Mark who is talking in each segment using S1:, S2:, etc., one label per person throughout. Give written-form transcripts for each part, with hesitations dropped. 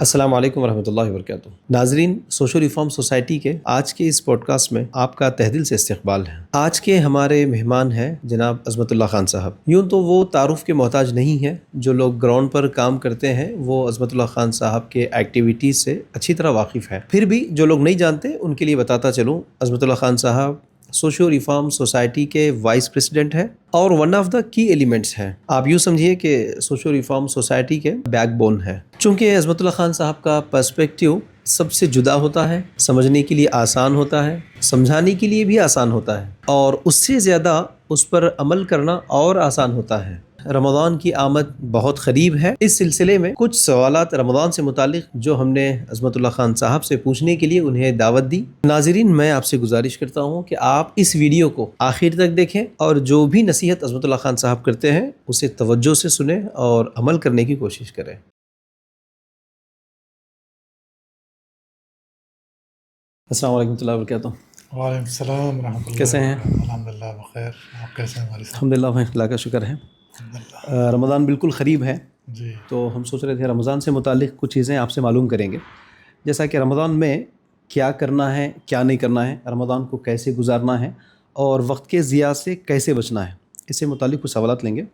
S1: السلام علیکم ورحمۃ اللہ وبرکاتہ. ناظرین، سوشل ریفارم سوسائٹی کے آج کے اس پوڈ کاسٹ میں آپ کا تہہ دل سے استقبال ہے. آج کے ہمارے مہمان ہیں جناب عظمت اللہ خان صاحب. یوں تو وہ تعارف کے محتاج نہیں ہیں. جو لوگ گراؤنڈ پر کام کرتے ہیں وہ عظمت اللہ خان صاحب کے ایکٹیویٹیز سے اچھی طرح واقف ہیں. پھر بھی جو لوگ نہیں جانتے ان کے لیے بتاتا چلوں، عظمت اللہ خان صاحب سوشل ریفارم سوسائٹی کے وائس پریزیڈنٹ ہیں اور ون آف دا کی ایلیمنٹس ہیں. آپ یوں سمجھیے کہ سوشل ریفارم سوسائٹی کے بیک بون ہے. چونکہ عظمت اللہ خان صاحب کا پرسپیکٹیو سب سے جدا ہوتا ہے، سمجھنے کے لیے آسان ہوتا ہے، سمجھانے کے لیے بھی آسان ہوتا ہے، اور اس سے زیادہ اس پر عمل کرنا اور آسان ہوتا ہے. رمضان کی آمد بہت قریب ہے. اس سلسلے میں کچھ سوالات رمضان سے متعلق جو ہم نے عظمت اللہ خان صاحب سے پوچھنے کے لیے انہیں دعوت دی. ناظرین، میں آپ سے گزارش کرتا ہوں کہ آپ اس ویڈیو کو آخر تک دیکھیں اور جو بھی نصیحت عظمت اللہ خان صاحب کرتے ہیں اسے توجہ سے سنیں اور عمل کرنے کی کوشش کریں. السلام علیکم ورحمۃ اللہ وبرکاتہ.
S2: وعلیکم السلام ورحمۃ اللہ.
S1: کیسے ہیں؟
S2: الحمدللہ بخیر. آپ کیسے ہیں ہمارے ساتھ؟
S1: الحمدللہ بھائی، اللہ کا شکر ہے. رمضان بالکل قریب ہے
S2: جی.
S1: تو ہم سوچ رہے تھے رمضان سے متعلق کچھ چیزیں آپ سے معلوم کریں گے، جیسا کہ رمضان میں کیا کرنا ہے، کیا نہیں کرنا ہے، رمضان کو کیسے گزارنا ہے اور وقت کے ضیاع سے کیسے بچنا ہے. اس سے متعلق کچھ سوالات لیں گے.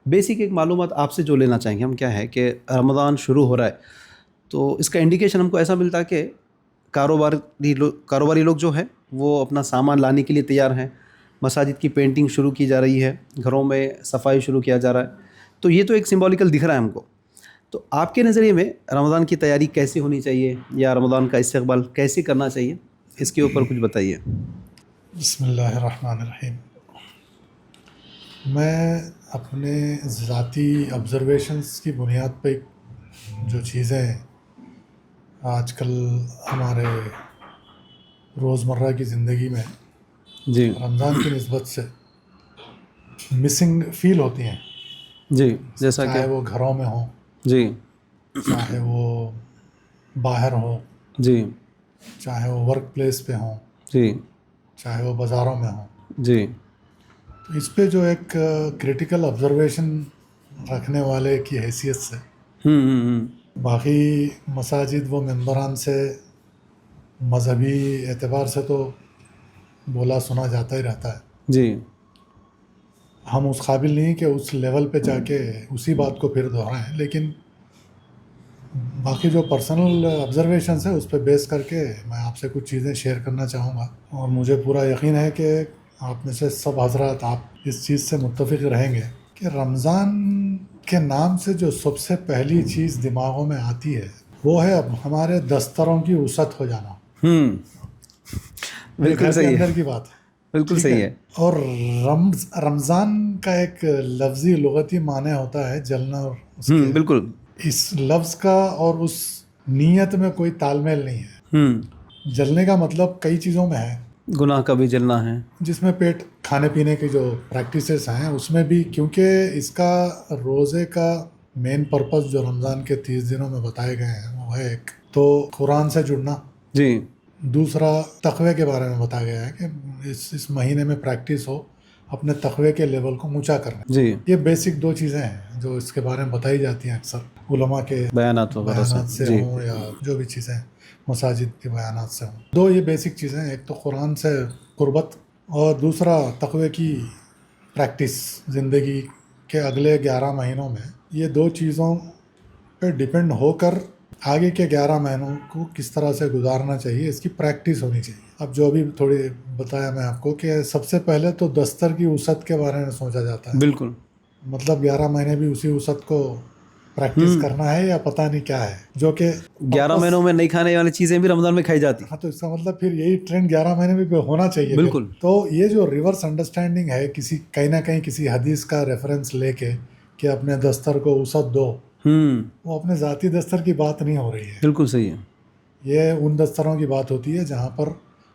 S1: بیسک ایک معلومات آپ سے جو لینا چاہیں گے ہم کیا ہے کہ رمضان شروع ہو رہا ہے تو اس کا انڈیکیشن ہم کو ایسا ملتا ہے کہ کاروباری لوگ جو ہیں وہ اپنا سامان لانے کے لیے تیار ہیں، مساجد کی پینٹنگ شروع کی جا رہی ہے، گھروں میں صفائی شروع کیا جا رہا ہے. تو یہ تو ایک سمبولیکل دکھ رہا ہے ہم کو. تو آپ کے نظریے میں رمضان کی تیاری کیسے ہونی چاہیے یا رمضان کا استقبال کیسے کرنا چاہیے، اس کے اوپر کچھ بتائیے.
S2: بسم اللہ الرحمن الرحیم. میں اپنے ذاتی آبزرویشنس کی بنیاد پہ جو چیزیں آج کل ہمارے روزمرہ کی زندگی میں
S1: جی
S2: رمضان کی نسبت سے مسنگ فیل ہوتی ہیں،
S1: جی، جیسا کہ
S2: چاہے وہ گھروں میں ہوں،
S1: جی
S2: چاہے وہ باہر ہوں،
S1: جی
S2: چاہے وہ ورک پلیس پہ ہوں،
S1: جی
S2: چاہے وہ بازاروں میں ہوں.
S1: جی
S2: تو اس پہ جو ایک کریٹیکل آبزرویشن رکھنے والے کی حیثیت سے باقی مساجد و ممبران سے مذہبی اعتبار سے تو بولا سنا جاتا ہی رہتا ہے.
S1: جی
S2: ہم اس قابل نہیں کہ اس لیول پہ جا کے اسی بات کو پھر دہرائیں، لیکن باقی جو پرسنل آبزرویشنس ہے اس پہ بیس کر کے میں آپ سے کچھ چیزیں شیئر کرنا چاہوں گا. اور مجھے پورا یقین ہے کہ آپ میں سے سب حضرات آپ اس چیز سے متفق رہیں گے کہ رمضان کے نام سے جو سب سے پہلی چیز دماغوں میں آتی ہے وہ ہے اب ہمارے دستروں کی وسعت ہو جانا.
S1: بالکل صحیح
S2: اندر
S1: ہے،
S2: کی بات
S1: بالکل صحیح ہے.
S2: اور رمضان کا ایک لفظی لغتی معنی ہوتا ہے جلنا، اور
S1: بالکل
S2: اس لفظ کا اور اس نیت میں کوئی تال میل نہیں ہے. جلنے کا مطلب کئی چیزوں میں ہے،
S1: گناہ کا بھی جلنا ہے، جس
S2: میں پیٹ کھانے پینے کی جو پریکٹسز ہیں اس میں بھی، کیونکہ اس کا روزے کا مین پرپس جو رمضان کے 30 دنوں میں بتائے گئے ہیں وہ ہے ایک تو قرآن سے جڑنا،
S1: جی
S2: دوسرا تقوی کے بارے میں بتایا گیا ہے کہ اس مہینے میں پریکٹس ہو اپنے تقوی کے لیول کو اونچا کرنا.
S1: جی
S2: یہ بیسک دو چیزیں ہیں جو اس کے بارے میں بتائی جاتی ہیں اکثر علماء کے
S1: بیانات
S2: سے
S1: جی
S2: ہوں یا جو بھی چیزیں مساجد کے بیانات سے ہوں. دو یہ بیسک چیزیں، ایک تو قرآن سے قربت اور دوسرا تقوی کی پریکٹس زندگی کے اگلے 11 مہینوں میں. یہ دو چیزوں پہ ڈیپینڈ ہو کر آگے کے 11 مہینوں کو کس طرح سے گزارنا چاہیے اس کی پریکٹس ہونی چاہیے. اب جو ابھی تھوڑی بتایا میں آپ کو کہ سب سے پہلے تو دستر کی وسعت کے بارے میں سوچا جاتا ہے.
S1: بالکل،
S2: مطلب 11 مہینے بھی اسی وسعت کو پریکٹس کرنا ہے یا پتہ نہیں کیا ہے، جو کہ
S1: 11 مہینوں میں نہیں کھانے والی چیزیں بھی رمضان میں کھائی جاتی.
S2: ہاں، تو اس کا مطلب پھر یہی ٹرینڈ 11 مہینے میں بھی ہونا چاہیے.
S1: بالکل.
S2: تو یہ جو ریورس انڈرسٹینڈنگ ہے کہیں نہ کہیں کسی حدیث کا ریفرنس لے کے کہ اپنے دستر کو وسعت دو، وہ اپنے ذاتی دستر کی بات نہیں ہو رہی ہے.
S1: بالکل صحیح ہے.
S2: یہ ان دستروں کی بات ہوتی ہے جہاں پر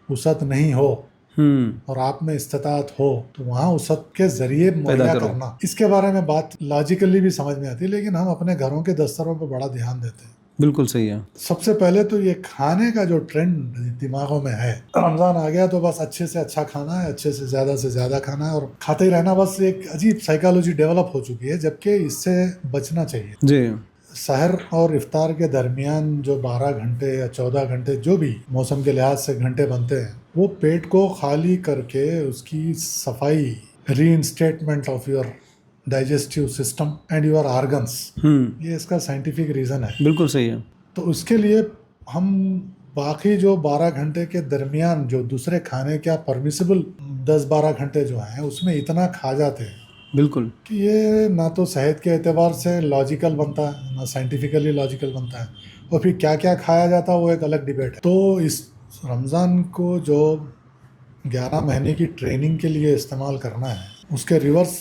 S2: وسعت نہیں ہو اور آپ میں استطاعت ہو تو وہاں وسعت کے ذریعے مہیا کرنا. اس کے بارے میں بات لاجیکلی بھی سمجھ میں آتی ہے، لیکن ہم اپنے گھروں کے دستروں پہ بڑا دھیان دیتے ہیں.
S1: بالکل صحیح ہے.
S2: سب سے پہلے تو یہ کھانے کا جو ٹرینڈ دماغوں میں ہے، رمضان آ گیا تو بس اچھے سے اچھا کھانا ہے، اچھے سے زیادہ کھانا ہے اور کھاتے ہی رہنا، بس ایک عجیب سائیکالوجی ڈیولپ ہو چکی ہے، جبکہ اس سے بچنا چاہیے.
S1: جی
S2: سحر اور افطار کے درمیان جو 12 گھنٹے یا 14 گھنٹے جو بھی موسم کے لحاظ سے گھنٹے بنتے ہیں، وہ پیٹ کو خالی کر کے اس کی صفائی، reinstatement of your digestive system and your organs, یہ اس کا سائنٹیفک ریزن ہے.
S1: بالکل صحیح ہے.
S2: تو اس کے لیے ہم باقی جو 12 گھنٹے کے درمیان جو دوسرے کھانے کیا پرمیسیبل 10-12 گھنٹے جو ہیں اس میں اتنا کھا جاتے ہیں
S1: بالکل
S2: کہ یہ نہ تو صحت کے اعتبار سے لاجیکل بنتا ہے، نہ سائنٹیفکلی لاجیکل بنتا ہے، اور پھر کیا کیا کھایا جاتا ہے وہ ایک الگ ڈیبیٹ ہے. تو اس رمضان کو جو 11 مہینے کی ٹریننگ کے لیے استعمال کرنا ہے، اس کے ریورس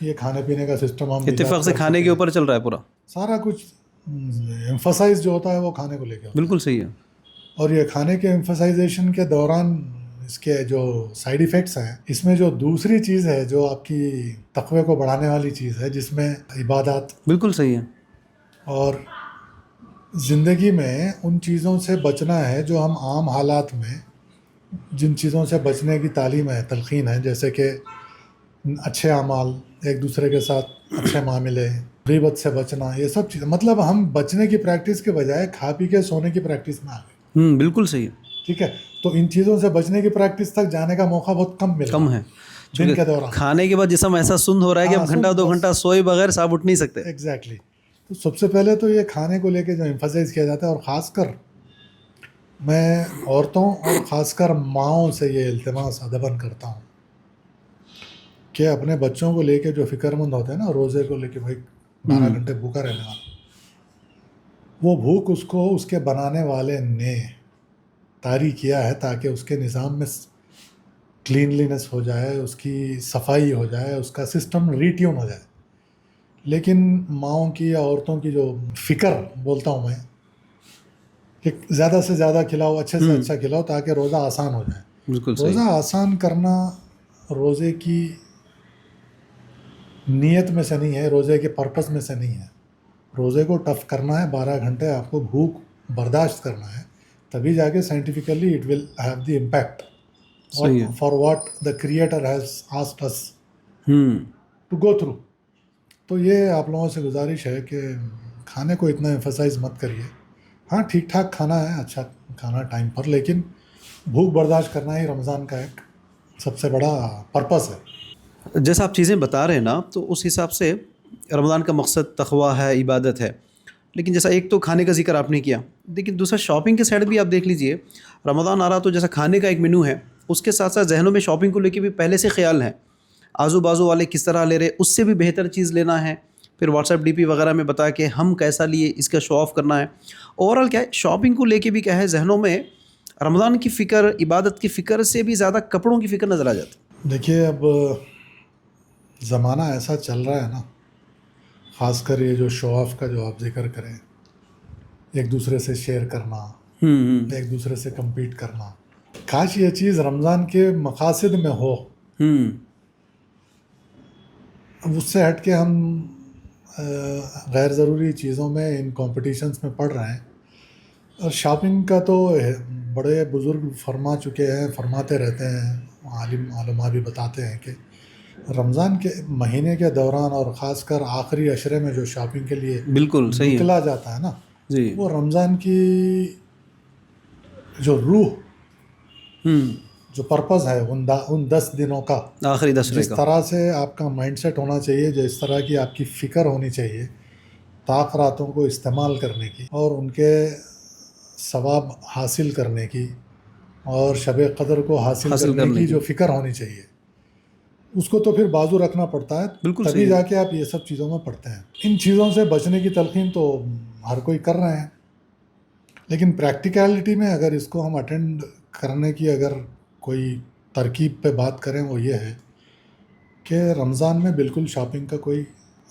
S2: یہ کھانے پینے کا سسٹم ہم
S1: اتفاق سے کھانے کے اوپر چل رہا ہے پورا
S2: سارا کچھ. ایمفسائز جو ہوتا ہے وہ کھانے کو لے کے ہوتا ہے.
S1: بالکل صحیح ہے.
S2: اور یہ کھانے کے ایمفسائزیشن کے دوران اس کے جو سائیڈ ایفیکٹس ہیں، اس میں جو دوسری چیز ہے جو آپ کی تقوی کو بڑھانے والی چیز ہے، جس میں عبادات.
S1: بالکل صحیح ہے.
S2: اور زندگی میں ان چیزوں سے بچنا ہے جو ہم عام حالات میں جن چیزوں سے بچنے کی تعلیم ہے، تلقین ہے، جیسے کہ اچھے اعمال، ایک دوسرے کے ساتھ اچھے معاملے، غیبت سے بچنا، یہ سب چیزیں. مطلب ہم بچنے کی پریکٹس کے بجائے کھا پی کے سونے کی پریکٹس میں آ گئے.
S1: بالکل صحیح ہے.
S2: ٹھیک ہے، تو ان چیزوں سے بچنے کی پریکٹس تک جانے کا موقع بہت کم ہے دن کے دوران.
S1: کھانے کے بعد جسم ایسا سند ہو رہا ہے کہ اب گھنٹہ 2 گھنٹہ سوئے بغیر صاحب اٹھ نہیں سکتے.
S2: ایگزیکٹلی. تو سب سے پہلے تو یہ کھانے کو لے کے جو ایمفسائز کیا جاتا ہے، اور خاص کر میں عورتوں اور خاص کر ماؤں سے یہ التماس ادباً کرتا ہوں کہ اپنے بچوں کو لے کے جو فکر مند ہوتے ہیں نا، روزے کو لے کے بھائی 12 گھنٹے بھوکا رہنے والا، وہ بھوک اس کو اس کے بنانے والے نے طاری کیا ہے تاکہ اس کے نظام میں کلینلینس ہو جائے، اس کی صفائی ہو جائے، اس کا سسٹم ریٹیون ہو جائے. لیکن ماؤں کی یا عورتوں کی جو فکر بولتا ہوں میں کہ زیادہ سے زیادہ کھلاؤ، اچھے سے اچھا کھلاؤ تاکہ روزہ آسان ہو جائے.
S1: بالکل صحیح.
S2: روزہ آسان کرنا روزے کی نیت میں سے نہیں ہے، روزے کے پرپس میں سے نہیں ہے. روزے کو ٹف کرنا ہے، 12 گھنٹے آپ کو بھوک برداشت کرنا ہے، تبھی جا کے scientifically it will have the impact for what the creator has asked us to go through. تو یہ آپ لوگوں سے گزارش ہے کہ کھانے کو اتنا ایمفسائز مت کریے. ہاں ٹھیک ٹھاک کھانا ہے، اچھا کھانا ٹائم پر، لیکن بھوک برداشت کرنا ہی رمضان کا ایک سب سے بڑا پرپس ہے.
S1: جیسا آپ چیزیں بتا رہے ہیں نا، تو اس حساب سے رمضان کا مقصد تقویٰ ہے، عبادت ہے. لیکن جیسا ایک تو کھانے کا ذکر آپ نے کیا، لیکن دوسرا شاپنگ کے سائڈ بھی آپ دیکھ لیجئے. رمضان آ رہا تو جیسا کھانے کا ایک مینو ہے، اس کے ساتھ ساتھ ذہنوں میں شاپنگ کو لے کے بھی پہلے سے خیال ہے. آزو بازو والے کس طرح لے رہے، اس سے بھی بہتر چیز لینا ہے. پھر واٹس ایپ ڈی پی وغیرہ میں بتا کے ہم کیسا لیے، اس کا شو آف کرنا ہے. اوور آل کیا ہے، شاپنگ کو لے کے بھی کیا ہے، ذہنوں میں رمضان کی فکر، عبادت کی فکر سے بھی زیادہ کپڑوں کی فکر نظر آ جاتی.
S2: دیکھیے اب زمانہ ایسا چل رہا ہے نا، خاص کر یہ جو شو آف کا جو آپ ذکر کریں، ایک دوسرے سے شیئر کرنا، ایک دوسرے سے کمپیٹ کرنا، کاش یہ چیز رمضان کے مقاصد میں ہو. اس سے ہٹ کے ہم غیر ضروری چیزوں میں، ان کمپٹیشنز میں پڑ رہے ہیں. اور شاپنگ کا تو بڑے بزرگ فرما چکے ہیں، فرماتے رہتے ہیں، علماء بھی بتاتے ہیں کہ رمضان کے مہینے کے دوران اور خاص کر آخری عشرے میں جو شاپنگ کے لیے
S1: بالکل صحیح
S2: نکلا جاتا ہے نا،
S1: جی،
S2: وہ رمضان کی جو روح، جو پرپز ہے ان 10 دنوں کا،
S1: آخری 10
S2: جس طرح سے آپ کا مائنڈ سیٹ ہونا چاہیے، جس طرح کی آپ کی فکر ہونی چاہیے طاق راتوں کو استعمال کرنے کی اور ان کے ثواب حاصل کرنے کی اور شب قدر کو حاصل کرنے کی جو فکر ہونی چاہیے، اس کو تو پھر بازو رکھنا پڑتا ہے، تبھی جا کے آپ یہ سب چیزوں میں پڑتے ہیں. ان چیزوں سے بچنے کی تلقین تو ہر کوئی کر رہے ہیں، لیکن پریکٹیکلٹی میں اگر اس کو ہم اٹینڈ کرنے کی اگر کوئی ترکیب پہ بات کریں، وہ یہ ہے کہ رمضان میں بالکل شاپنگ کا کوئی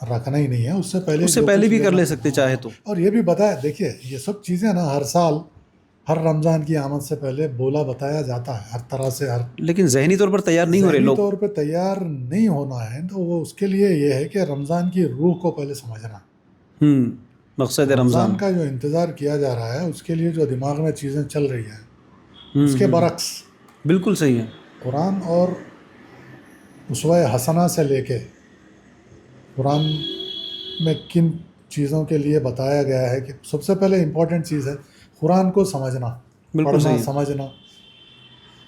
S2: رکھنا ہی نہیں ہے. اس سے پہلے
S1: بھی کر لے سکتے چاہے تو.
S2: اور یہ بھی بتایا، دیکھیے یہ سب چیزیں نا ہر سال ہر رمضان کی آمد سے پہلے بتایا جاتا ہے ہر طرح سے،
S1: لیکن ذہنی طور پر تیار نہیں ہو رہے لوگ.
S2: ذہنی طور پہ تیار نہیں ہونا ہے، تو وہ اس کے لیے یہ ہے کہ رمضان کی روح کو پہلے سمجھنا.
S1: مقصد
S2: رمضان کا جو انتظار کیا جا رہا ہے، اس کے لیے جو دماغ میں چیزیں چل رہی ہیں، اس کے برعکس
S1: بالکل صحیح ہے.
S2: قرآن اور اسوہ حسنہ سے لے کے قرآن میں کن چیزوں کے لیے بتایا گیا ہے کہ سب سے پہلے امپورٹنٹ چیز ہے قرآن کو سمجھنا،
S1: بالکل
S2: پڑھنا،
S1: صحیح،
S2: سمجھنا،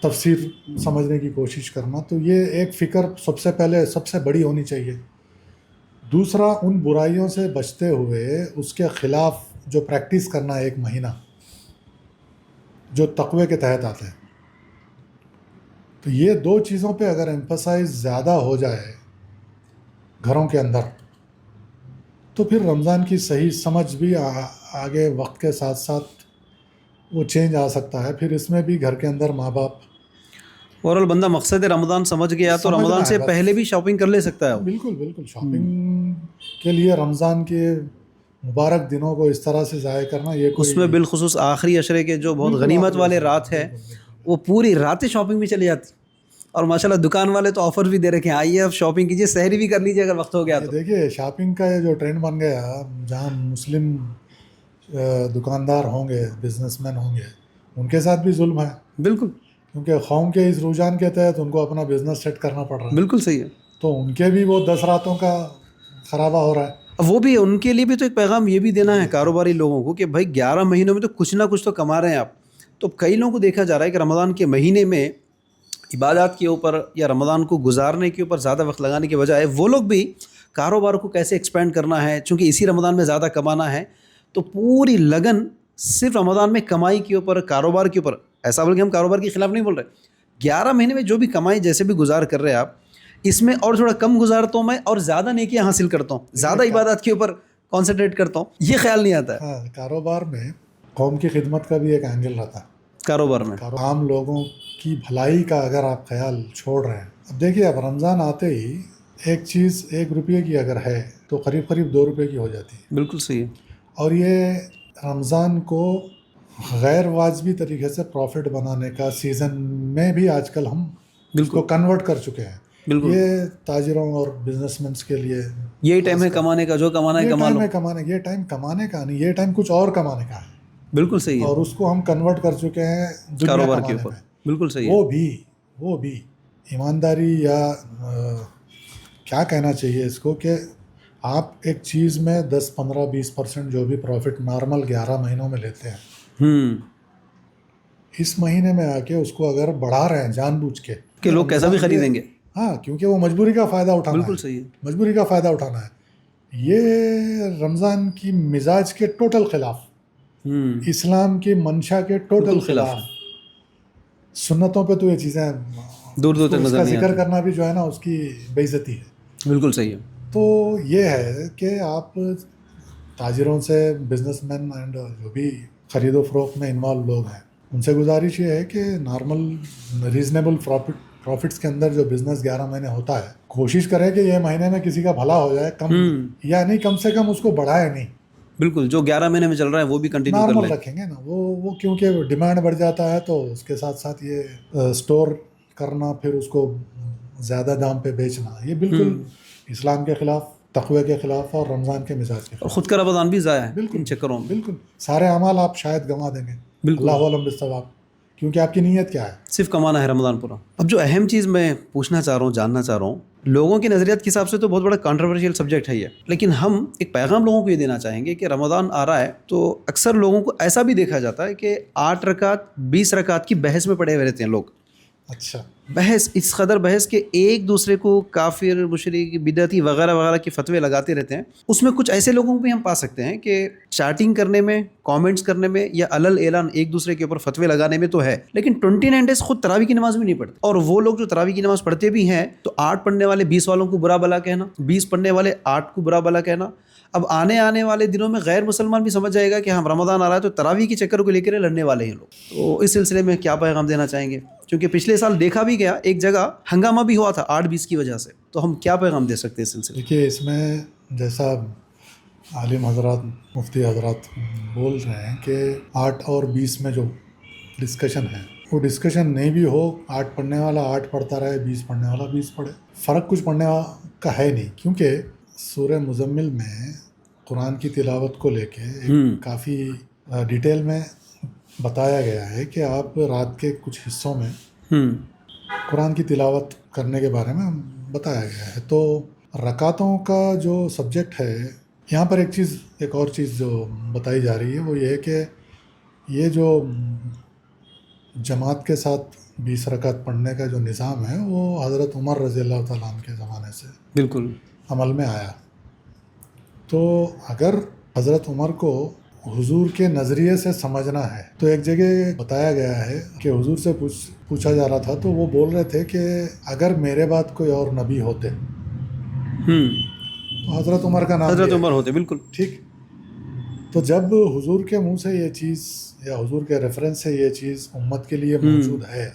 S2: تفسیر سمجھنے کی کوشش کرنا. تو یہ ایک فکر سب سے پہلے سب سے بڑی ہونی چاہیے. دوسرا، ان برائیوں سے بچتے ہوئے اس کے خلاف جو پریکٹس کرنا ہے 1 مہینہ، جو تقوی کے تحت آتے ہیں. تو یہ 2 چیزوں پہ اگر ایمفسائز زیادہ ہو جائے گھروں کے اندر، تو پھر رمضان کی صحیح سمجھ بھی آگے وقت کے ساتھ ساتھ وہ چینج آ سکتا ہے. پھر اس میں بھی گھر کے اندر ماں باپ
S1: اوورال بندہ مقصد رمضان سمجھ گیا تو
S2: سمجھنا
S1: رمضان
S2: ہے
S1: سے
S2: بس.
S1: پہلے بھی شاپنگ کر لے سکتا ہے وہ.
S2: بالکل بالکل. شاپنگ کے لیے رمضان کے مبارک دنوں کو اس طرح سے ضائع کرنا، یہ کوئی
S1: اس میں بالخصوص آخری عشرے کے جو بہت
S2: بالکل
S1: غنیمت
S2: آخری
S1: والے
S2: عشرے،
S1: رات ہے،
S2: بالکل بالکل.
S1: وہ پوری راتیں شاپنگ میں چلی جاتی. اور ماشاءاللہ دکان والے تو آفر بھی دے رکھے ہیں، آئیے اب شاپنگ کیجیے، سحری بھی کر لیجیے اگر وقت ہو گیا
S2: یہ
S1: تو.
S2: دیکھیے شاپنگ کا یہ جو ٹرینڈ بن گیا، جہاں مسلم دکاندار ہوں گے، بزنس مین ہوں گے، ان کے ساتھ بھی ظلم ہے،
S1: بالکل
S2: کیونکہ قوم کے اس رجحان کے تحت ان کو اپنا بزنس سیٹ کرنا پڑ رہا ہے.
S1: بالکل صحیح ہے.
S2: تو ان کے بھی وہ 10 راتوں کا خرابہ ہو رہا ہے.
S1: اب وہ بھی ان کے لیے بھی تو ایک پیغام یہ بھی دینا ہے کاروباری لوگوں کو کہ بھائی 11 مہینوں میں تو کچھ نہ کچھ تو کما رہے ہیں آپ. تو کئی لوگوں کو دیکھا جا رہا ہے کہ رمضان کے مہینے میں عبادات کے اوپر یا رمضان کو گزارنے کے اوپر زیادہ وقت لگانے کے بجائے وہ لوگ بھی کاروبار کو کیسے ایکسپینڈ کرنا ہے، چونکہ اسی رمضان میں زیادہ کمانا ہے، تو پوری لگن صرف رمضان میں کمائی کے اوپر، کاروبار کے اوپر. ایسا بول کے ہم کاروبار کے خلاف نہیں بول رہے. 11 مہینے میں جو بھی کمائی جیسے بھی گزار کر رہے ہیں آپ، اس میں اور تھوڑا کم گزارتا ہوں میں اور زیادہ نیکیاں حاصل کرتا ہوں، زیادہ عبادات کے اوپر کانسنٹریٹ کرتا ہوں، یہ خیال نہیں آتا ہے.
S2: ہاں، کاروبار میں قوم کی خدمت کا بھی ایک اینگل رہتا ہے.
S1: کاروبار میں
S2: عام لوگوں کی بھلائی کا اگر آپ خیال چھوڑ رہے ہیں، اب دیکھیے اب رمضان آتے ہی ایک چیز 1 روپے کی اگر ہے تو قریب 2 روپے کی ہو جاتی ہے.
S1: بالکل صحیح ہے.
S2: اور یہ رمضان کو غیر واجبی طریقے سے پروفٹ بنانے کا سیزن میں بھی آج کل ہم اس کو کنورٹ کر چکے ہیں.
S1: بالکل
S2: یہ تاجروں اور بزنس مینس کے لیے
S1: یہی ٹائم ہے کمانے کا، جو کمانا ہے
S2: یہ
S1: کما
S2: ٹائم
S1: لو.
S2: ہے کمانے، یہ ٹائم کمانے کا نہیں، یہ ٹائم کچھ اور کمانے کا ہے.
S1: بالکل صحیح ہے.
S2: اور اس کو ہم کنورٹ کر چکے ہیں دنیا
S1: کاروبار کے
S2: کمانے
S1: اوپر.
S2: میں.
S1: بالکل صحیح ہے.
S2: وہ بھی ایمانداری یا کیا کہنا چاہیے اس کو، کہ آپ ایک چیز میں 10 15 20% جو بھی پروفٹ نارمل 11 مہینوں میں لیتے ہیں، اس مہینے میں آ کے اس کو اگر بڑھا رہے ہیں جان بوجھ کے
S1: کہ لوگ کیسا بھی خریدیں گے.
S2: ہاں، کیونکہ وہ مجبوری کا فائدہ اٹھانا
S1: بالکل
S2: ہے.
S1: صحیح ہے.
S2: مجبوری کا فائدہ اٹھانا ہے. یہ رمضان کی مزاج کے ٹوٹل خلاف، اسلام کی منشا کے ٹوٹل خلاف. سنتوں پہ تو یہ چیزیں
S1: دور دور تک
S2: اس
S1: نظر
S2: کا
S1: نہیں
S2: ذکر
S1: آتی.
S2: کرنا بھی جو ہے نا اس کی بے عزتی ہے.
S1: بالکل صحیح ہے.
S2: تو یہ ہے کہ آپ تاجروں سے، بزنس مین اینڈ جو بھی خرید و فروخت میں انوالو لوگ ہیں، ان سے گزارش یہ ہے کہ نارمل ریزنیبل پروفٹس کے اندر جو بزنس 11 مہینے ہوتا ہے، کوشش کریں کہ یہ مہینے میں کسی کا بھلا ہو جائے، کم یا نہیں کم سے کم اس کو بڑھائے نہیں.
S1: بالکل جو 11 مہینے میں چل رہا ہے وہ بھی کنٹینیو کر
S2: نارمل
S1: لیں.
S2: رکھیں گے نا. وہ کیونکہ ڈیمانڈ بڑھ جاتا ہے تو اس کے ساتھ ساتھ یہ اسٹور کرنا، پھر اس کو زیادہ دام پہ بیچنا، یہ بالکل اسلام کے خلاف، تقوی کے خلاف اور رمضان کے مزاج کے
S1: اور
S2: خلاف.
S1: خود کا رمضان بھی ضائع ہے
S2: بالکل
S1: ان چکروں میں.
S2: بالکل. سارے اعمال آپ شاید گنوا دیں گے.
S1: بالکل.
S2: اللہ علم بالثواب، کیونکہ آپ کی نیت کیا ہے.
S1: صرف کمانا ہے رمضان پورا. اب جو اہم چیز میں پوچھنا چاہ رہا ہوں، جاننا چاہ رہا ہوں، لوگوں کے نظریات کے حساب سے تو بہت بڑا کنٹروورشیل سبجیکٹ ہے یہ، لیکن ہم ایک پیغام لوگوں کو یہ دینا چاہیں گے کہ رمضان آ رہا ہے تو اکثر لوگوں کو ایسا بھی دیکھا جاتا ہے کہ 8 رکعت 20 رکعت کی بحث میں پڑے ہوئے رہتے ہیں لوگ.
S2: اچھا.
S1: بحث، اس قدر بحث کہ ایک دوسرے کو کافر، مشرک، بدعتی وغیرہ وغیرہ کے فتوے لگاتے رہتے ہیں. اس میں کچھ ایسے لوگوں کو بھی ہم پا سکتے ہیں کہ چیٹنگ کرنے میں، کامنٹس کرنے میں یا علل اعلان ایک دوسرے کے اوپر فتوے لگانے میں تو ہے، لیکن 29 ڈیز خود تراویح کی نماز بھی نہیں پڑھتے. اور وہ لوگ جو تراویح کی نماز پڑھتے بھی ہیں تو 8 پڑھنے والے 20 والوں کو برا بلا کہنا، 20 پڑھنے والے 8 کو برا بلا کہنا. اب آنے والے دنوں میں غیر مسلمان بھی سمجھ جائے گا کہ ہم رمضان آ رہا ہے تو تراویح کے چکر کو لے کر لڑنے والے ہیں لوگ. تو اس سلسلے میں کیا پیغام دینا چاہیں گے؟ کیونکہ پچھلے سال دیکھا بھی گیا، ایک جگہ ہنگامہ بھی ہوا تھا 8-20 کی وجہ سے. تو ہم کیا پیغام دے سکتے ہیں اس سلسلے؟
S2: دیکھیے اس میں جیسا عالم حضرات، مفتی حضرات بول رہے ہیں کہ 8 اور 20 میں جو ڈسکشن ہے، وہ ڈسکشن نہیں بھی ہو، 8 پڑھنے والا 8 پڑھتا رہے، 20 پڑھنے والا 20 پڑھے، فرق کچھ پڑھنے کا ہے نہیں. کیونکہ سورہ مزمل میں قرآن کی تلاوت کو لے کے کافی ڈیٹیل میں بتایا گیا ہے کہ آپ رات کے کچھ حصوں میں قرآن کی تلاوت کرنے کے بارے میں بتایا گیا ہے. تو رکعتوں کا جو سبجیکٹ ہے یہاں پر ایک اور چیز جو بتائی جا رہی ہے وہ یہ ہے کہ یہ جو جماعت کے ساتھ 20 رکعت پڑھنے کا جو نظام ہے وہ حضرت عمر رضی اللہ تعالیٰ عنہ کے زمانے سے
S1: بالکل
S2: عمل میں آیا. تو اگر حضرت عمر کو حضور کے نظریے سے سمجھنا ہے تو ایک جگہ بتایا گیا ہے کہ حضور سے پوچھا جا رہا تھا تو وہ بول رہے تھے کہ اگر میرے بعد کوئی اور نبی ہوتے تو حضرت عمر کا نام
S1: حضرت
S2: لیا.
S1: عمر ہوتے. بالکل
S2: ٹھیک. تو جب حضور کے منہ سے یہ چیز یا حضور کے ریفرنس سے یہ چیز امت کے لیے موجود ہے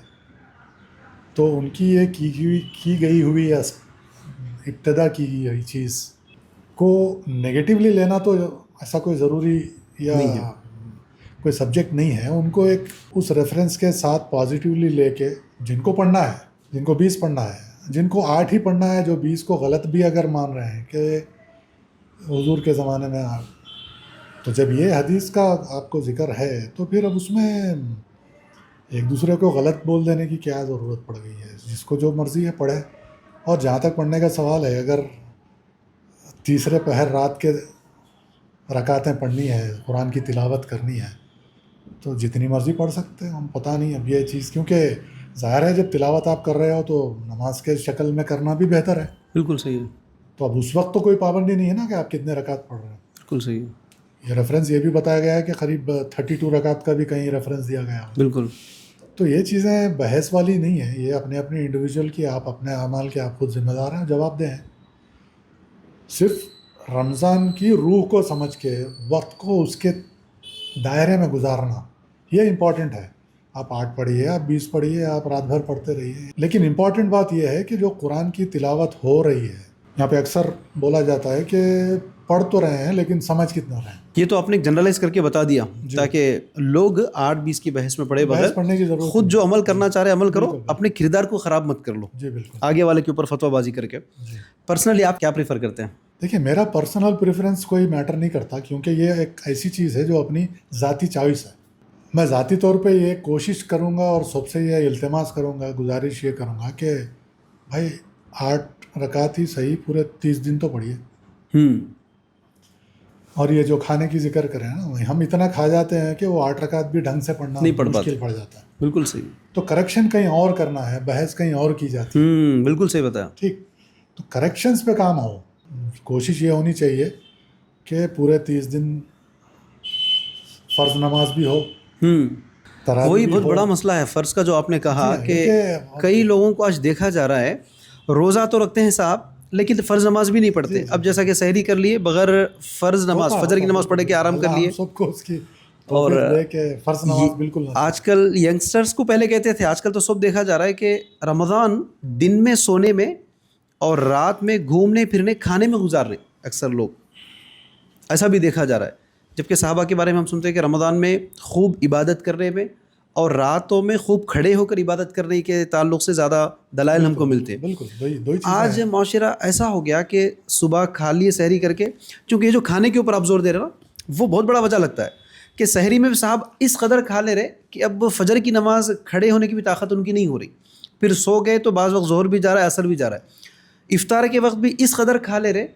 S2: تو ان کی یہ کی گئی ہوئی یا ابتدا کی گئی چیز کو نگیٹیولی لینا تو ایسا کوئی ضروری یا کوئی سبجیکٹ نہیں ہے. ان کو ایک اس ریفرنس کے ساتھ پازیٹیولی لے کے جن کو پڑھنا ہے, جن کو 20 پڑھنا ہے, جن کو 8 ہی پڑھنا ہے, جو 20 کو غلط بھی اگر مان رہے ہیں کہ حضور کے زمانے میں تو جب یہ حدیث کا آپ کو ذکر ہے تو پھر اب اس میں ایک دوسرے کو غلط بول دینے کی کیا ضرورت پڑ گئی ہے. جس کو جو مرضی ہے پڑھے. اور جہاں تک پڑھنے کا سوال ہے, اگر تیسرے پہر رات کے رکعتیں پڑھنی ہے, قرآن کی تلاوت کرنی ہے تو جتنی مرضی پڑھ سکتے ہیں ہم. پتہ نہیں اب یہ چیز, کیونکہ ظاہر ہے جب تلاوت آپ کر رہے ہو تو نماز کے شکل میں کرنا بھی بہتر ہے.
S1: بالکل صحیح ہے.
S2: تو اب اس وقت تو کوئی پابندی نہیں ہے نا کہ آپ کتنے رکعت پڑھ رہے ہیں.
S1: بالکل صحیح ہے.
S2: یہ ریفرنس یہ بھی بتایا گیا ہے کہ قریب 32 رکعت کا بھی کہیں ریفرنس دیا گیا ہے.
S1: بالکل.
S2: تو یہ چیزیں بحث والی نہیں ہیں, یہ اپنے انڈیویجول کی, آپ اپنے اعمال کے آپ خود ذمہ دار ہیں, جواب دیں. صرف رمضان کی روح کو سمجھ کے وقت کو اس کے دائرے میں گزارنا یہ امپورٹنٹ ہے. آپ 8 پڑھیے, آپ 20 پڑھیے, آپ رات بھر پڑھتے رہیے, لیکن امپورٹنٹ بات یہ ہے کہ جو قرآن کی تلاوت ہو رہی ہے, یہاں پہ اکثر بولا جاتا ہے کہ پڑھ تو رہے ہیں لیکن سمجھ کتنا رہے ہیں.
S1: یہ تو آپ نے جنرلائز کر کے بتا دیا تاکہ لوگ 8-20 کی بحث میں پڑے بغیر
S2: پڑھنے کی ضرورت
S1: خود جو عمل کرنا چاہ رہے عمل کرو, اپنے کردار کو خراب مت کر لو
S2: جی بالکل
S1: آگے والے کے اوپر فتویٰ بازی کر کے. پرسنلی آپ کیا پریفر کرتے ہیں؟
S2: دیکھیے, میرا پرسنل پریفرنس کوئی میٹر نہیں کرتا, کیونکہ یہ ایک ایسی چیز ہے جو اپنی ذاتی چوائس ہے. میں ذاتی طور پہ یہ کوشش کروں گا اور سب سے یہ التماس کروں گا, گزارش یہ کروں گا کہ بھائی 8 رکعت ہی صحیح پورے 30 دن تو پڑھیے. اور یہ جو کھانے کی ذکر کریں نا, ہم اتنا کھا جاتے ہیں کہ وہ 8 رکعت بھی ڈھنگ سے پڑھنا مشکل پڑ جاتا ہے.
S1: بالکل صحیح.
S2: تو کریکشن کہیں اور کرنا ہے, بحث کہیں اور کی جاتی ہے.
S1: بالکل صحیح بتایا.
S2: ٹھیک. تو کریکشنز پہ کام ہو, کوشش یہ ہونی چاہیے کہ پورے 30 دن فرض نماز بھی ہو.
S1: وہی بہت بڑا مسئلہ ہے فرض کا جو آپ نے کہا کہ کئی لوگوں کو آج دیکھا جا رہا ہے روزہ تو رکھتے ہیں صاحب لیکن فرض نماز بھی نہیں پڑھتے. اب جیسا کہ سحری کر لیے بغیر فرض نماز, فجر کی نماز پڑھ کے آرام کر لیے.
S2: سب کو اس کی
S1: اور
S2: فرض نماز بالکل
S1: آج کل ینگسٹرز کو پہلے کہتے تھے, آج کل تو سب دیکھا جا رہا ہے کہ رمضان دن میں سونے میں اور رات میں گھومنے پھرنے کھانے میں گزار رہے اکثر لوگ, ایسا بھی دیکھا جا رہا ہے. جبکہ صحابہ کے بارے میں ہم سنتے ہیں کہ رمضان میں خوب عبادت کرنے میں اور راتوں میں خوب کھڑے ہو کر عبادت کرنے کے تعلق سے زیادہ دلائل ہم کو ملتے ہیں.
S2: بالکل.
S1: آج معاشرہ ایسا ہو گیا کہ صبح کھا لیے سحری کر کے, چونکہ یہ جو کھانے کے اوپر آپ زور دے رہے نا وہ بہت بڑا وجہ لگتا ہے کہ سحری میں صاحب اس قدر کھا لے رہے کہ اب فجر کی نماز کھڑے ہونے کی بھی طاقت ان کی نہیں ہو رہی, پھر سو گئے تو بعض وقت ظہر بھی جا رہا ہے عصر بھی جا رہا ہے, افطار کے وقت بھی اس قدر کھا لے رہے